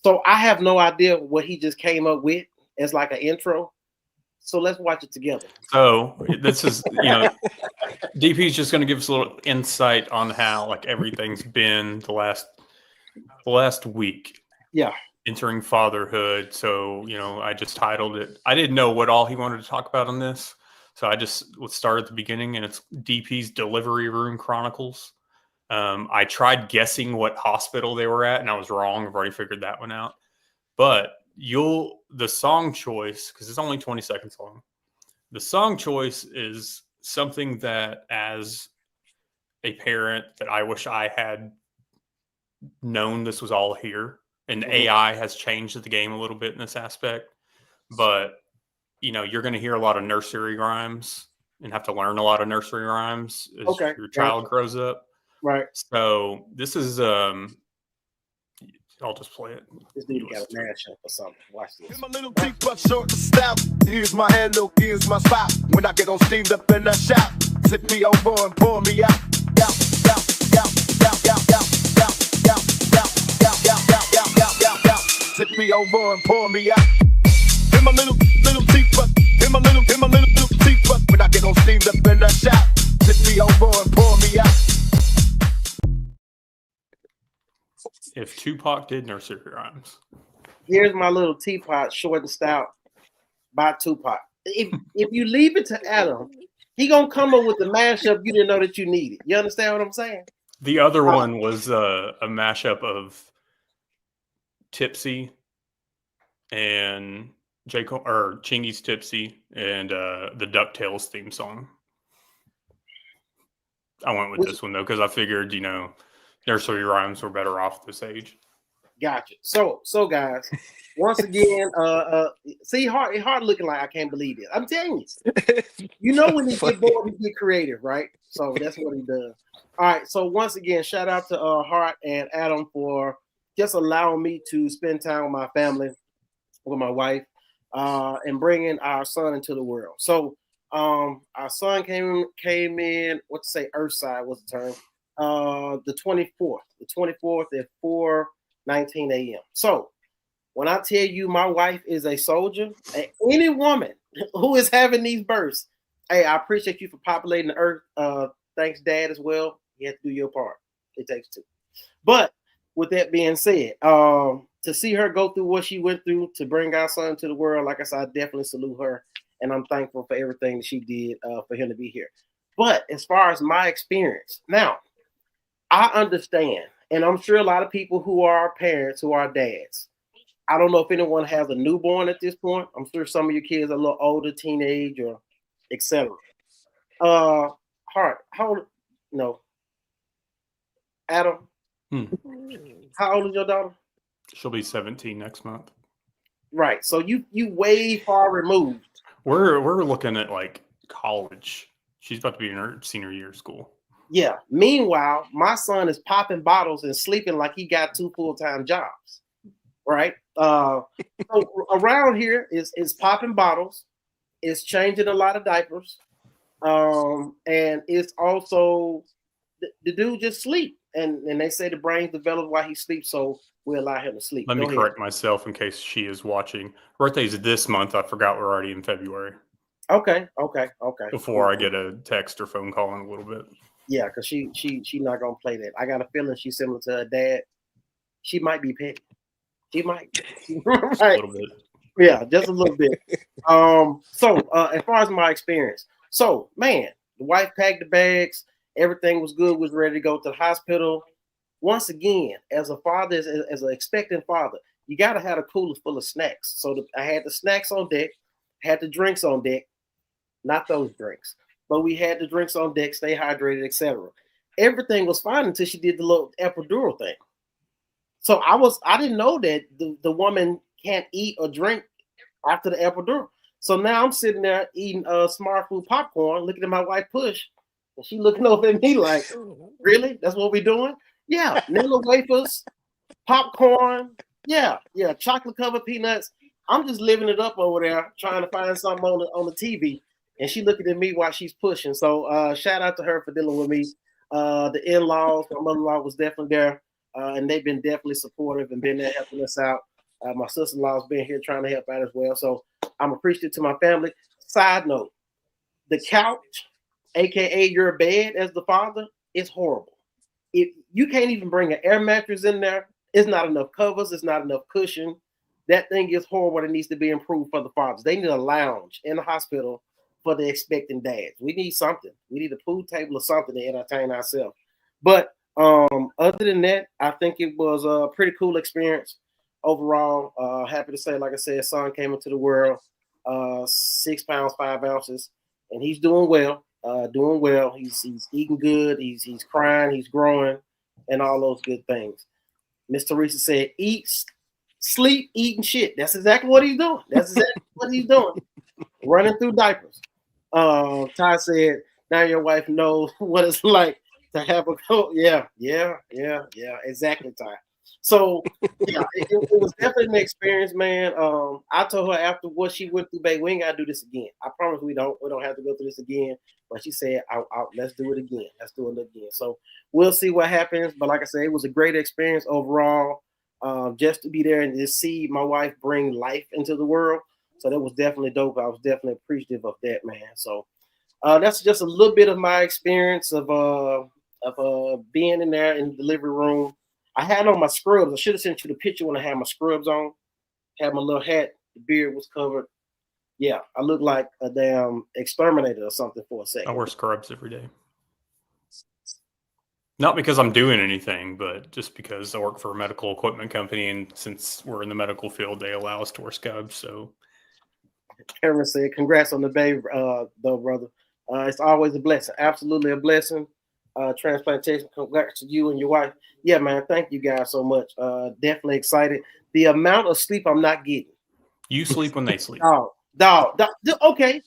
So I have no idea what he just came up with as like an intro. So let's watch it together. So this is, DP's just going to give us a little insight on how like everything's been the last week. Yeah. Entering fatherhood. So, I just titled it. I didn't know what all he wanted to talk about on this. So let's start at the beginning, and it's DP's Delivery Room Chronicles. I tried guessing what hospital they were at, and I was wrong. I've already figured that one out. But the song choice, because it's only 20 seconds long, the song choice is something that as a parent that I wish I had known this was all here. And AI has changed the game a little bit in this aspect. But, you're going to hear a lot of nursery rhymes and have to learn a lot of nursery rhymes as your child grows up. Right. So this is I'll just play it. This dude got a mashup or something. Watch this. Here's my little deep but short and stout. Here's my handle, here's my spot. When I get on steamed up in the shop, tip me over and pour me out. Tip me over and pour me out. Here's my little deep but here's my little deep but when I get on steamed up in the shop, tip me over and pour me out. If Tupac did nursery rhymes. Here's my little teapot, short and stout, by Tupac. If you leave it to Adam, he gonna come up with the mashup you didn't know that you needed. You understand what I'm saying? The other one was a mashup of Tipsy and Chingy's Tipsy and the DuckTales theme song. I went with this one though because I figured, nursery rhymes were better off this age. Gotcha. So guys, once again, see Hart looking like I can't believe it. I'm telling you. When he get bored, he get creative, right? So that's what he does. All right. So once again, shout out to Hart and Adam for just allowing me to spend time with my family, with my wife, and bringing our son into the world. So our son came in. What to say? Earthside was the term. The 24th at 4:19 a.m. So when I tell you my wife is a soldier, and any woman who is having these births, hey, I appreciate you for populating the earth. Thanks, Dad, as well. You have to do your part. It takes two. But with that being said, to see her go through what she went through to bring our son to the world, like I said, I definitely salute her, and I'm thankful for everything that she did for him to be here. But as far as my experience, now, I understand, and I'm sure a lot of people who are parents, who are dads, I don't know if anyone has a newborn at this point. I'm sure some of your kids are a little older, teenage, or etc. Hart, how old? No. Adam, how old is your daughter? She'll be 17 next month. Right. So you way far removed. We're looking at like college. She's about to be in her senior year of school. Yeah. Meanwhile, my son is popping bottles and sleeping like he got 2 full-time jobs. Right. So around here is popping bottles. It's changing a lot of diapers. And it's also the dude just sleep. And they say the brain develops while he sleeps, so we allow him to sleep. Let me correct myself in case she is watching. Birthday's this month. I forgot we're already in February. Okay. Before I get a text or phone call in a little bit. Yeah, because she not gonna play that. I got a feeling she's similar to her dad. She might be petty. She might. Right. A little bit. Yeah, just a little bit. So as far as my experience, so man, the wife packed the bags. Everything was good. Was ready to go to the hospital. Once again, as a father, as an expectant father, you got to have a cooler full of snacks. So I had the snacks on deck, had the drinks on deck, not those drinks, but we had the drinks on deck, stay hydrated, etc. Everything was fine until she did the little epidural thing. So I didn't know that the woman can't eat or drink after the epidural. So now I'm sitting there eating smart food popcorn, looking at my wife push, and she looking over at me like, really? That's what we're doing? Yeah, vanilla wafers, popcorn, yeah, chocolate covered peanuts. I'm just living it up over there, trying to find something on the TV, and she looking at me while she's pushing. So shout out to her for dealing with me. The in-laws, my mother-in-law was definitely there, and they've been definitely supportive and been there helping us out. My sister-in-law's been here trying to help out as well. So I'm appreciative to my family. Side note, the couch, aka your bed as the father, is horrible. If you can't even bring an air mattress in there, it's not enough covers, it's not enough cushion. That thing is horrible. It needs to be improved for the fathers. They need a lounge in the hospital for the expecting dads. We need something. We need a pool table or something to entertain ourselves. But other than that, I think it was a pretty cool experience overall. Happy to say, like I said, son came into the world, 6 pounds 5 ounces, and he's doing well. He's eating good. He's crying. He's growing, and all those good things. Miss Teresa said, "Eat, sleep, eat, and shit." That's exactly what he's doing. Running through diapers. Ty said, "Now your wife knows what it's like to have a coat." Yeah. Exactly, Ty. So yeah, it was definitely an experience, man. I told her after what she went through, babe, we ain't gotta do this again. I promise we don't have to go through this again. But she said, let's do it again. Let's do it again. So we'll see what happens. But like I said, it was a great experience overall. Just to be there and just see my wife bring life into the world. So that was definitely dope. I was definitely appreciative of that, man. So that's just a little bit of my experience of being in there in the delivery room. I had on my scrubs. I should have sent you the picture when I had my scrubs on. Had my little hat. The beard was covered. Yeah, I looked like a damn exterminator or something for a second. I wear scrubs every day. Not because I'm doing anything, but just because I work for a medical equipment company, and since we're in the medical field, they allow us to wear scrubs. So, Cameron said, "Congrats on the baby, though, brother. It's always a blessing. Absolutely a blessing. Transplantation. Congrats to you and your wife. Yeah, man. Thank you guys so much. Definitely excited. The amount of sleep I'm not getting. You sleep when they sleep. Dog. Okay.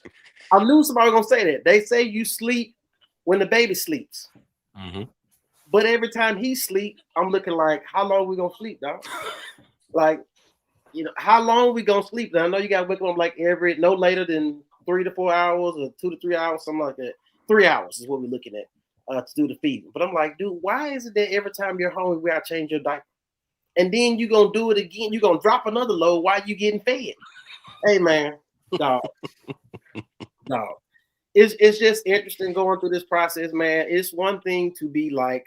I knew somebody was gonna say that. They say you sleep when the baby sleeps. Mm-hmm. But every time he sleep, I'm looking like, how long we gonna sleep, dog? Like, how long we gonna sleep? Now I know you gotta wake up like no later than 3 to 4 hours or 2 to 3 hours, something like that. 3 hours is what we're looking at to do the feeding. But I'm like, dude, why is it that every time you're home, we gotta change your diaper? And then you're gonna do it again. You're gonna drop another load while you getting fed. Hey man, dog. It's just interesting going through this process, man. It's one thing to be like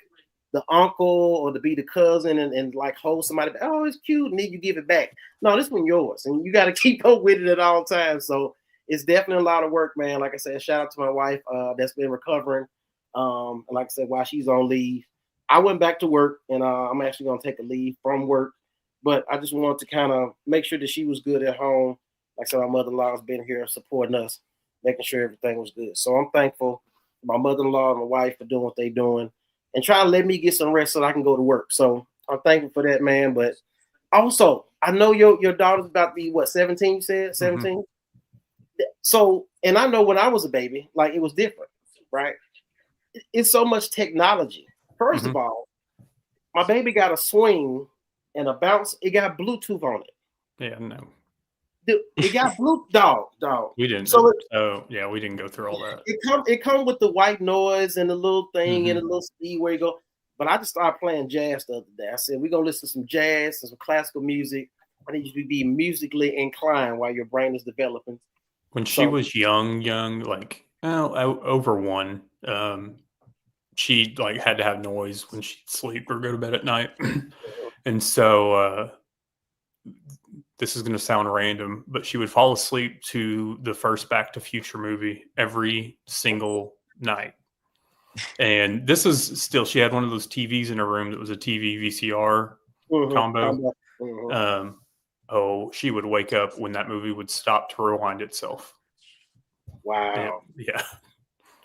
the uncle or to be the cousin and like hold somebody back. Oh, it's cute, and then you give it back. No, this one yours, and you got to keep up with it at all times. So it's definitely a lot of work, man. Like I said, shout out to my wife that's been recovering. And like I said, while she's on leave, I went back to work, and I'm actually gonna take a leave from work. But I just wanted to kind of make sure that she was good at home. Like I said, my mother-in-law has been here supporting us, making sure everything was good. So I'm thankful for my mother-in-law and my wife for doing what they're doing and trying to let me get some rest so that I can go to work. So I'm thankful for that, man. But Also, I know your daughter's about to be what, 17? You said 17. So, and I know when I was a baby, like it was different, right? It's so much technology. First of all, my baby got a swing and a bounce. It got Bluetooth on it. Yeah, no. It got dog. We didn't. So we didn't go through all that. It come with the white noise and the little thing and a little speed where you go. But I just started playing jazz the other day. I said, we're gonna listen to some jazz and some classical music. I need you to be musically inclined while your brain is developing. When she was young, like over 1, she like had to have noise when she'd sleep or go to bed at night. And so this is going to sound random, but she would fall asleep to the first Back to Future movie every single night. And this is still, she had one of those TVs in her room that was a TV VCR combo. She would wake up when that movie would stop to rewind itself. Wow. Yeah.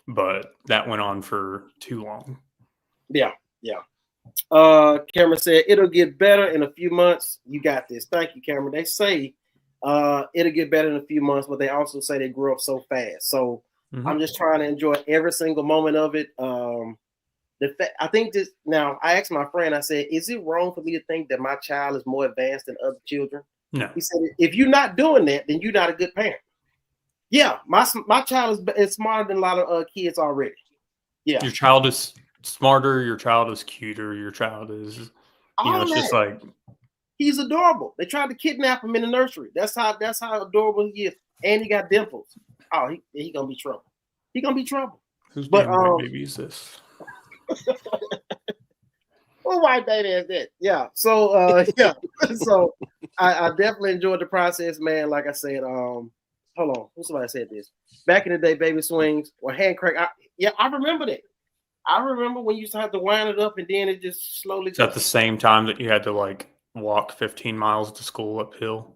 But that went on for too long. Yeah. Cameron said it'll get better in a few months. You got this. Thank you, Cameron. They say it'll get better in a few months, but they also say they grew up so fast. So I'm just trying to enjoy every single moment of it. I think this now. I asked my friend. I said, "Is it wrong for me to think that my child is more advanced than other children?" No. He said, "If you're not doing that, then you're not a good parent." Yeah, my child is smarter than a lot of kids already. Yeah, your child is smarter. Your child is cuter. Your child is, it's just like he's adorable. They tried to kidnap him in the nursery. That's how adorable he is, and he got dimples. Oh, he gonna be trouble. He gonna be trouble. Whose baby is this? What white baby is that? Yeah. So so I definitely enjoyed the process, man. Like I said, hold on. Somebody said this. Back in the day, baby swings or hand crank. I remember that. I remember when you used to have to wind it up and then it just slowly. It's at the same time that you had to like walk 15 miles to school uphill.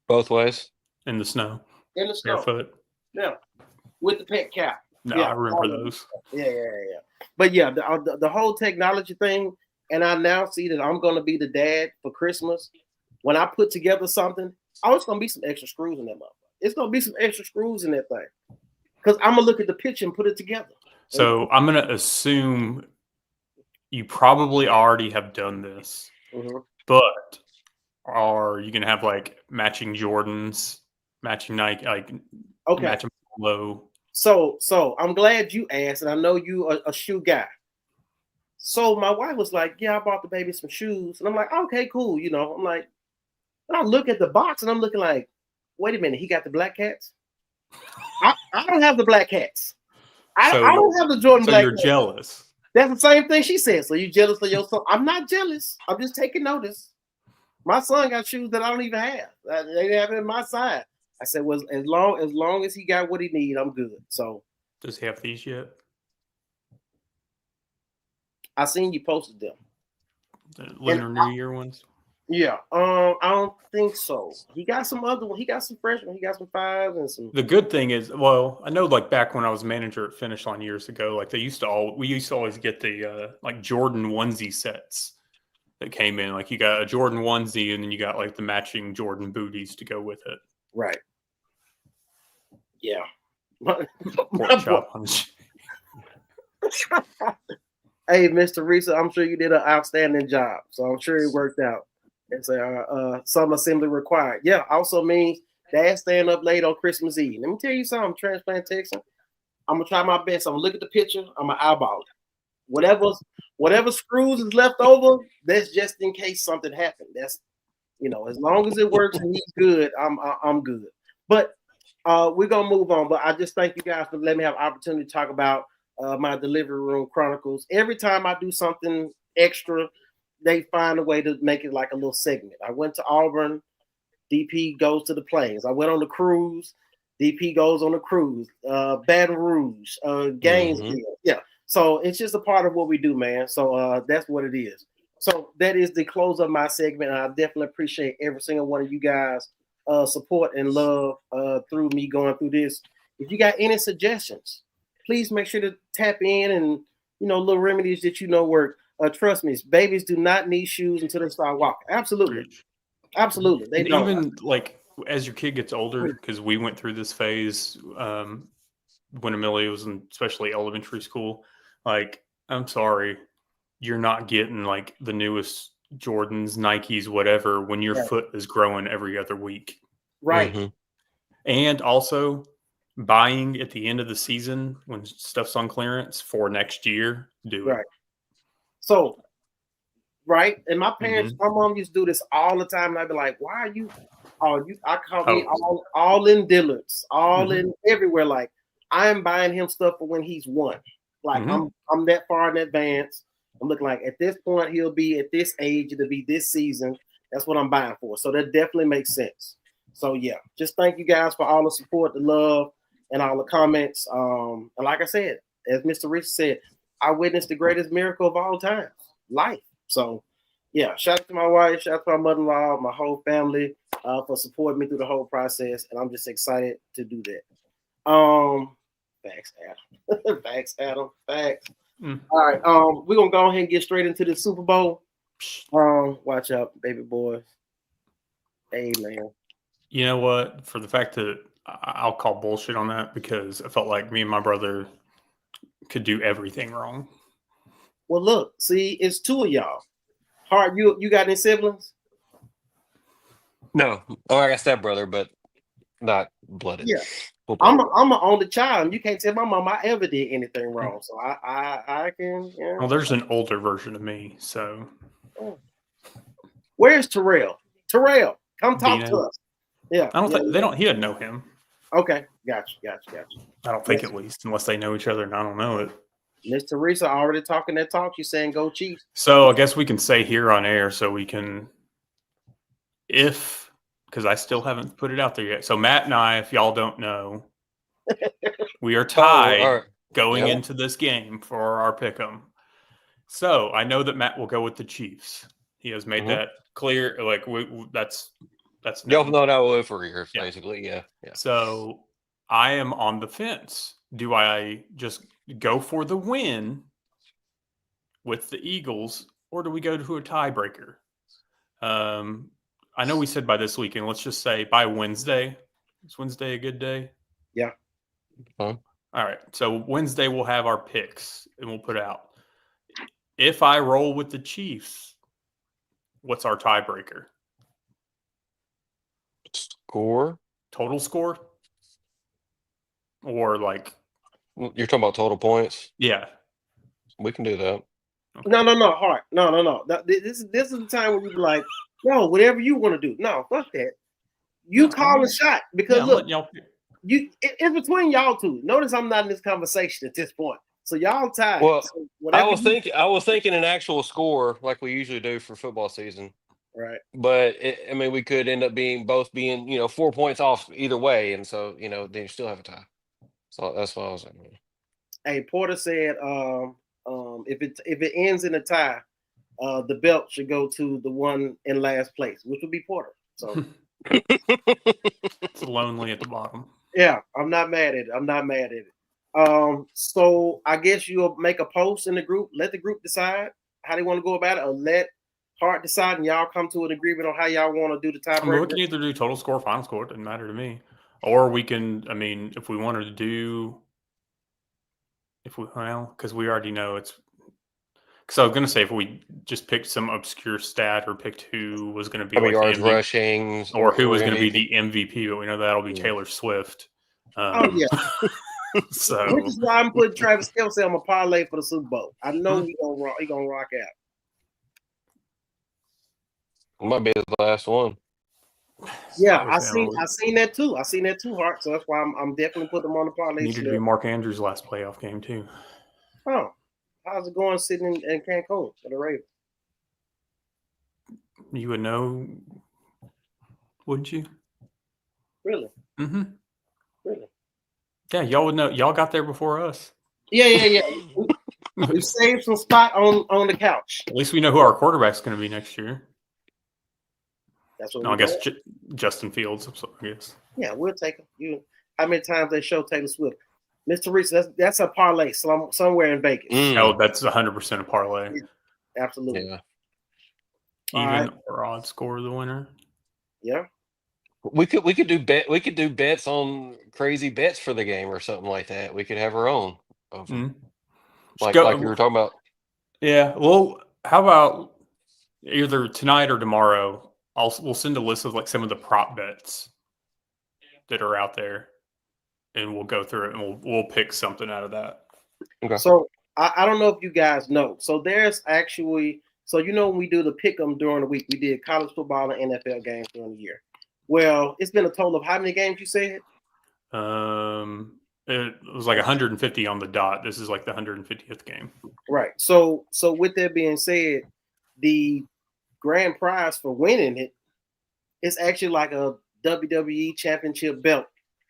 Both ways? In the snow. In the snow. Barefoot. Yeah. With the pet cap. No, I remember those. Yeah. But yeah, the whole technology thing, and I now see that I'm going to be the dad for Christmas. When I put together something, it's going to be some extra screws in that motherfucker. It's going to be some extra screws in that thing. Because I'm going to look at the picture and put it together. So I'm going to assume you probably already have done this, but are you going to have like matching Jordans, matching Nike, matching Polo? So I'm glad you asked, and I know you are a shoe guy. So my wife was like, "Yeah, I bought the baby some shoes," and I'm like, "Okay, cool." I'm like, and I look at the box, and I'm looking like, "Wait a minute, he got the black cats." I don't have the black cats. I don't have the Jordan black. So you're jealous. That's the same thing she said. So you jealous of your son? I'm not jealous. I'm just taking notice. My son got shoes that I don't even have. They have it in my side. I said, "Well, as long as he got what he need, I'm good." So, does he have these yet? I seen you posted them. The Lunar New Year ones. Yeah, I don't think so. He got some other one. He got some freshmen. He got some fives and some. The good thing is, well, I know like back when I was manager at Finish Line years ago, like we used to always get the like Jordan onesie sets that came in. Like you got a Jordan onesie and then you got like the matching Jordan booties to go with it. Right. Yeah. Hey, Mr. Risa, I'm sure you did an outstanding job. So I'm sure it worked out. It's some assembly required. Yeah, also means dad staying up late on Christmas Eve. Let me tell you something, transplant Texan. I'm gonna try my best. I'm gonna look at the picture. I'm gonna eyeball it. Whatever screws is left over, that's just in case something happened. That's as long as it works and he's good, I'm good. But we're gonna move on. But I just thank you guys for letting me have opportunity to talk about my delivery room chronicles. Every time I do something extra, they find a way to make it like a little segment. I went to Auburn, DP goes to the Plains. I went on the cruise, DP goes on the cruise. Baton Rouge, Gainesville. Yeah. So it's just a part of what we do, man. So that's what it is. So that is the close of my segment. I definitely appreciate every single one of you guys' support and love through me going through this. If you got any suggestions, please make sure to tap in and little remedies that work. Trust me, babies do not need shoes until they start walking. Absolutely. Absolutely. They And don't. even like as your kid gets older, because we went through this phase when Amelia was in especially elementary school. Like, I'm sorry, you're not getting like the newest Jordans, Nikes, whatever, when your foot is growing every other week. Right. Mm-hmm. And also buying at the end of the season when stuff's on clearance for next year, do it. Right. So, right. And my parents, Mm-hmm. my mom used to do this all the time. And I'd be like, why are you? Oh, I call me Oh. all in Dillard's, all Mhm. in everywhere. Like, I am buying him stuff for when he's 1. Like, Mhm. I'm that far in advance. I'm looking like at this point he'll be at this age. It'll be this season. That's what I'm buying for. So that definitely makes sense. So yeah, just thank you guys for all the support, the love, and all the comments. And like I said, as Mr. Rich said, I witnessed the greatest miracle of all time, life. So yeah, shout out to my wife, shout out to my mother-in-law, my whole family for supporting me through the whole process, and I'm just excited to do that. Thanks, Adam. Thanks, Adam. Thanks. Mm. All right, we're gonna go ahead and get straight into the Super Bowl. Watch out, baby boys. Hey, man. You know what? For the fact that I'll call bullshit on that because I felt like me and my brother could do everything wrong. Well, look, see, it's 2 of y'all. Hart, you got any siblings? No. Oh, I got stepbrother, but not blooded. Yeah. I'm an only child, and you can't tell my mom I ever did anything wrong. So I can. Yeah. Well, there's an older version of me, so. Where's Terrell? Terrell, come talk Dino. to us. Yeah. I don't think they don't. He doesn't know him. Okay, gotcha. I don't think at least, unless they know each other, and I don't know it. Miss Teresa already talking that talk. She's saying go Chiefs. So I guess we can say here on air, so we can, because I still haven't put it out there yet. So Matt and I, if y'all don't know, we are tied going into this game for our pick'em. So I know that Matt will go with the Chiefs. He has made that clear. Like that's y'all know that way for years, basically. Yeah. So I am on the fence. Do I just go for the win with the Eagles, or do we go to a tiebreaker? I know we said by this weekend. Let's just say by Wednesday. Is Wednesday a good day? Yeah. All right. So Wednesday we'll have our picks and we'll put out. If I roll with the Chiefs, what's our tiebreaker? Score? Total score? Or like... You're talking about total points? Yeah. We can do that. Okay. No, Hart. No. This is the time when you be like, no, whatever you want to do. No, fuck that. You call a shot because look, it's between y'all two. Notice I'm not in this conversation at this point. So y'all tied. Well, so I was thinking an actual score like we usually do for football season. Right. But we could end up both being 4 points off either way, and so then you still have a tie. So that's what I was saying. Hey, Porter said, if it ends in a tie, the belt should go to the one in last place, which would be Porter. So it's lonely at the bottom. Yeah, I'm not mad at it. So I guess you'll make a post in the group. Let the group decide how they want to go about it, or let Hart decide, and y'all come to an agreement on how y'all want to do the tiebreaker. We can either do total score, final score. It doesn't matter to me. Or we can, if we wanted to do, because we already know it's. Because I was going to say, if we just picked some obscure stat or picked who was going to be like yards rushing, or who was going to be the MVP, but we know that'll be Taylor Swift. Oh yeah. So which is why I'm putting Travis Kelce on my parlay for the Super Bowl. I know he gonna rock out. It might be the last one. Yeah, I seen that too. Hart. So that's why I'm definitely putting them on the parlay. Needed to be Mark Andrews' last playoff game too. Oh, how's it going sitting in Cancun for the Ravens? You would know, wouldn't you? Really? Mm-hmm. Really? Yeah, y'all would know. Y'all got there before us. Yeah. We saved some spot on the couch. At least we know who our quarterback's going to be next year. That's what I guess Justin Fields. I guess. Yeah, we'll take him. How many times they show Taylor Swift? Mr. Reese, that's a parlay somewhere in Vegas. Oh, that's 100% a parlay. Yeah, absolutely. Yeah. Even or odd score of the winner. Yeah. We could do bets on crazy bets for the game or something like that. We could have our own of them. Like you were talking about. Yeah. Well, how about either tonight or tomorrow? We'll send a list of like some of the prop bets that are out there, and we'll go through it and we'll pick something out of that. Okay. So I don't know if you guys know. So there's actually when we do the pick 'em during the week, we did college football and NFL games during the year. Well, it's been a total of how many games you said? It was like 150 on the dot. This is like the 150th game. Right. So with that being said, the grand prize for winning it is actually like a WWE championship belt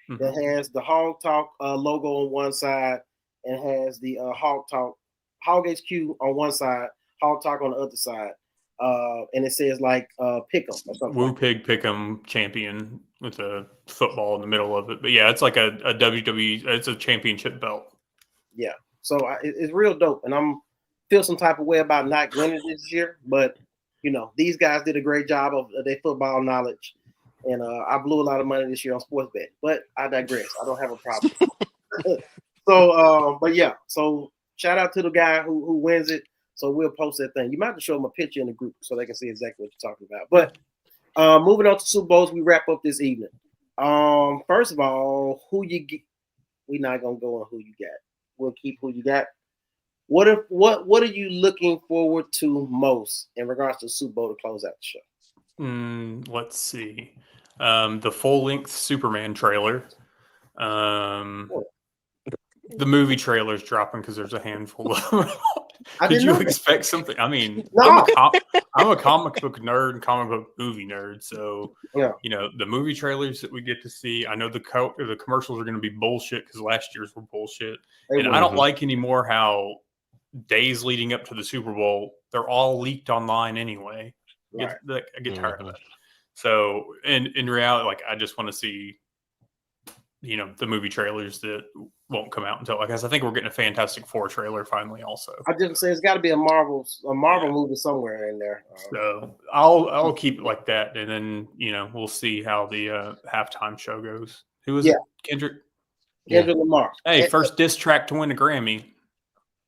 that has the Hog Talk logo on one side and has the Hog HQ on one side, Hog Talk on the other side. And it says like Pick'em or something. Woo Pig Pick'em champion with a football in the middle of it. But yeah, it's like a WWE. It's a championship belt. Yeah, so it's real dope, and I'm feel some type of way about not winning this year. But these guys did a great job of their football knowledge, and I blew a lot of money this year on sports bet. But I digress. I don't have a problem. But yeah, so shout out to the guy who wins it. So we'll post that thing. You might have to show them a picture in the group so they can see exactly what you're talking about. But moving on to Super Bowls, we wrap up this evening. First of all, who you get? We're not gonna go on who you got. We'll keep who you got. What are you looking forward to most in regards to Super Bowl to close out the show? Let's see. The full-length Superman trailer. The movie trailer's dropping because there's a handful of them. Did you expect something? I mean, no. I'm a comic book nerd and comic book movie nerd. So, the movie trailers that we get to see, I know the commercials are going to be bullshit because last year's were bullshit. And I don't like anymore how days leading up to the Super Bowl, they're all leaked online anyway. Right. I get tired of that. So, in reality, like, I just want to see, the movie trailers that won't come out until, I guess, I think we're getting a Fantastic Four trailer finally also. I didn't say it's got to be a Marvel movie somewhere in there. So I'll keep it like that, and then we'll see how the halftime show goes. Who is it? Kendrick Lamar. Hey, first diss track to win a Grammy.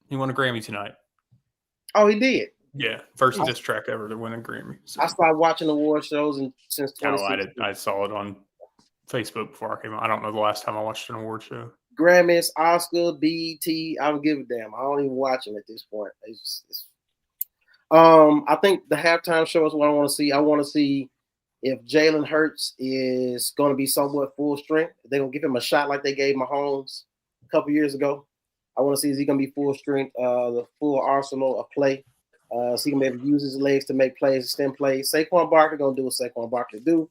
He won a Grammy tonight. Oh, he did. Yeah, first diss track ever to win a Grammy. So. I started watching award shows since 2016. I saw it on Facebook before I came out. I don't know the last time I watched an award show. Grammys, Oscar, BET, I don't give a damn. I don't even watch them at this point. I think the halftime show is what I want to see. I want to see if Jalen Hurts is going to be somewhat full strength. They're going to give him a shot like they gave Mahomes a couple years ago. I want to see is he going to be full strength, the full arsenal of play. So he can be able to use his legs to make plays, extend plays. Saquon Barkley going to do what Saquon Barkley do.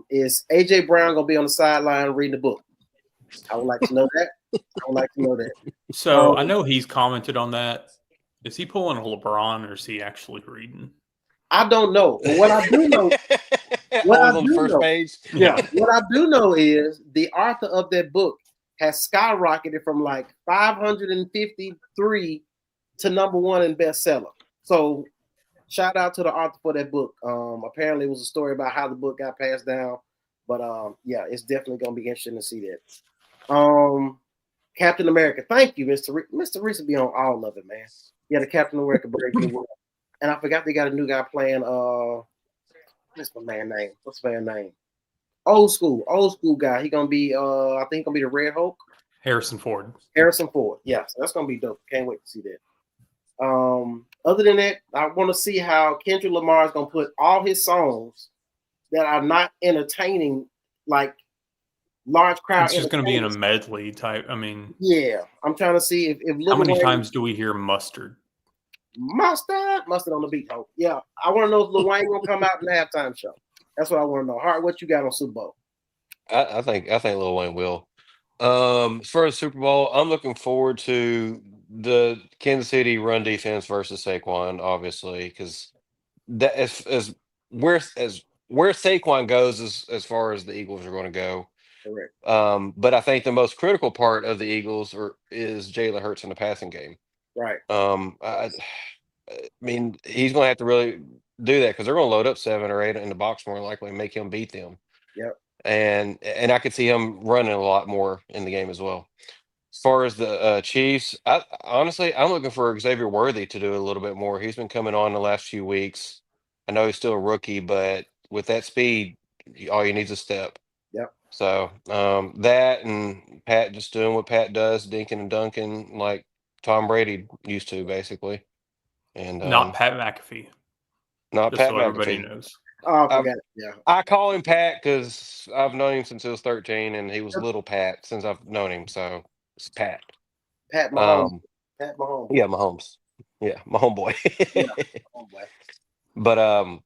Is A.J. Brown going to be on the sideline reading the book? I would like to know that. So I know he's commented on that. Is he pulling a LeBron or is he actually reading? I don't know. But what I do know, what I do know is the author of that book has skyrocketed from like 553 to number one in bestseller. So shout out to the author for that book. Apparently it was a story about how the book got passed down. But it's definitely gonna be interesting to see that. Captain America. Thank you, Mr. Mr. Reese will be on all of it, man. Yeah, the Captain America Brave New World. And I forgot they got a new guy playing what's my man name? Old school guy. He gonna be I think gonna be the Red Hulk. Harrison Ford. Yeah, so that's gonna be dope. Can't wait to see that. Other than that, I want to see how Kendrick Lamar is gonna put all his songs that are not entertaining, like large crowd. It's just going to be in a medley type. I mean, yeah, I'm trying to see if how many times do we hear mustard on the beat? Oh, yeah. I want to know if Lil Wayne gonna come out in the halftime show. That's what I want to know. Hart, what you got on Super Bowl? I think Lil Wayne will. As far as Super Bowl, I'm looking forward to the Kansas City run defense versus Saquon, obviously, because that as where Saquon goes as far as the Eagles are going to go. Correct. But I think the most critical part of the Eagles is Jalen Hurts in the passing game. Right. I mean, he's going to have to really do that because they're going to load up 7 or 8 in the box more likely and make him beat them. Yep. And I could see him running a lot more in the game as well. As far as the Chiefs, honestly, I'm looking for Xavier Worthy to do a little bit more. He's been coming on the last few weeks. I know he's still a rookie, but with that speed, all you need is a step. Yep. So that and Pat just doing what Pat does, dinking and dunking like Tom Brady used to, basically. And Not Pat McAfee. not Just Pat so everybody McAfee. knows. Oh, I forgot. Yeah. I call him Pat because I've known him since he was 13, and he was little Pat since I've known him. So it's Pat. Pat Mahomes. Pat Mahomes. Yeah, Mahomes. Yeah, my homeboy. Yeah, homeboy. But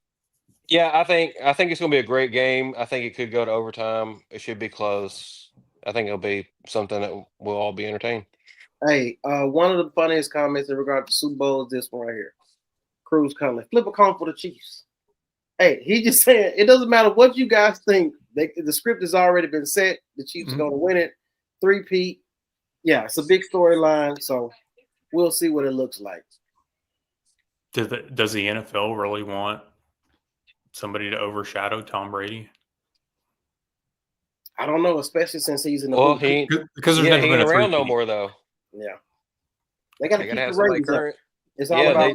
yeah, I think it's gonna be a great game. I think it could go to overtime. It should be close. I think it'll be something that we'll all be entertained. Hey, one of the funniest comments in regard to Super Bowl is this one right here. Cruz Conley, flip a coin for the Chiefs. Hey, he just said it doesn't matter what you guys think. The script has already been set. The Chiefs are going to win it. 3-peat. Yeah, it's a big storyline. So we'll see what it looks like. Does the NFL really want somebody to overshadow Tom Brady? I don't know, especially since he's in the Well, because there's never he been ain't a around no three-peat. more though. Yeah, they got to keep have the ratings up. current. It's all about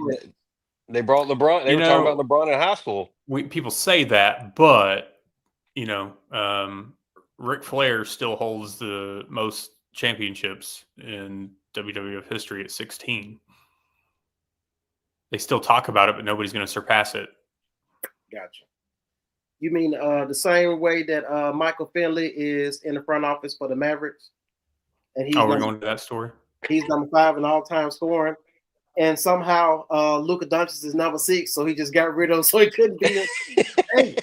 They brought LeBron. They were talking about LeBron in high school. People say that, but Ric Flair still holds the most championships in WWF history at 16. They still talk about it, but nobody's going to surpass it. Gotcha. You mean the same way that Michael Finley is in the front office for the Mavericks? And he's we're going to that story? He's number 5 in all-time scoring. And somehow Luka Doncic is number 6, so he just got rid of him, so he couldn't be hey,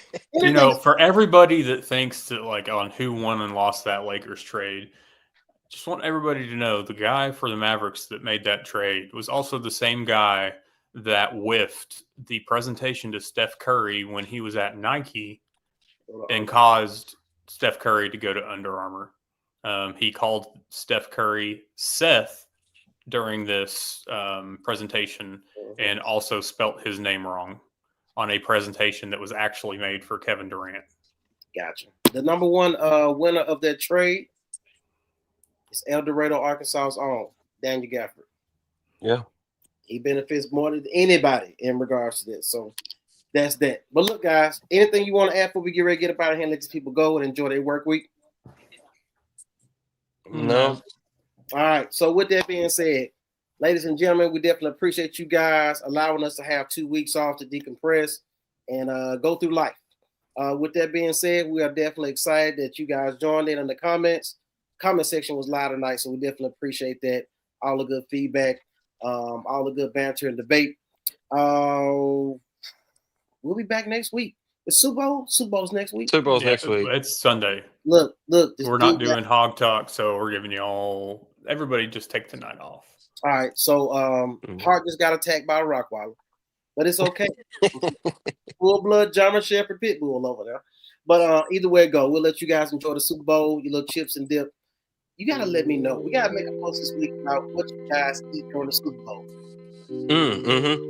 for everybody that thinks that on who won and lost that Lakers trade, just want everybody to know the guy for the Mavericks that made that trade was also the same guy that whiffed the presentation to Steph Curry when he was at Nike and caused Steph Curry to go to Under Armour. He called Steph Curry Seth during this presentation and also spelt his name wrong on a presentation that was actually made for Kevin Durant. Gotcha. The number one winner of that trade is El Dorado, Arkansas's own Daniel Gafford. Yeah. He benefits more than anybody in regards to this. So that's that. But look, guys, anything you want to add before we get ready to get up out of here and let these people go and enjoy their work week? No. All right. So with that being said, ladies and gentlemen, we definitely appreciate you guys allowing us to have 2 weeks off to decompress and go through life. With that being said, we are definitely excited that you guys joined in the comments. Comment section was loud tonight, so we definitely appreciate that. All the good feedback, all the good banter and debate. We'll be back next week. The Super Bowl? Super Bowl's next week? Super Bowl's next week. It's Sunday. Look. We're not doing hog talk, so we're giving you everybody just take the night off. All right. So Hart just got attacked by a Rottweiler, but it's okay. Full blood German Shepherd pit bull over there. But either way it go, we'll let you guys enjoy the Super Bowl, your little chips and dip. You got to let me know. We got to make a post this week about what you guys eat during the Super Bowl.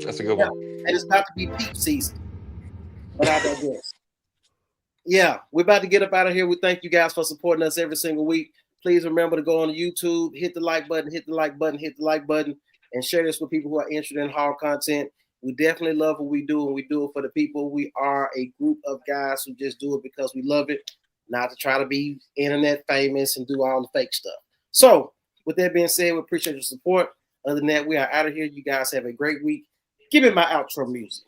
That's a good one. And it's about to be peak season. But I digress. Yeah, we're about to get up out of here. We thank you guys for supporting us every single week. Please remember to go on YouTube, hit the like button, and share this with people who are interested in hog content. We definitely love what we do, and we do it for the people. We are a group of guys who just do it because we love it, not to try to be internet famous and do all the fake stuff. So, with that being said, we appreciate your support. Other than that, we are out of here. You guys have a great week. Give me my outro music.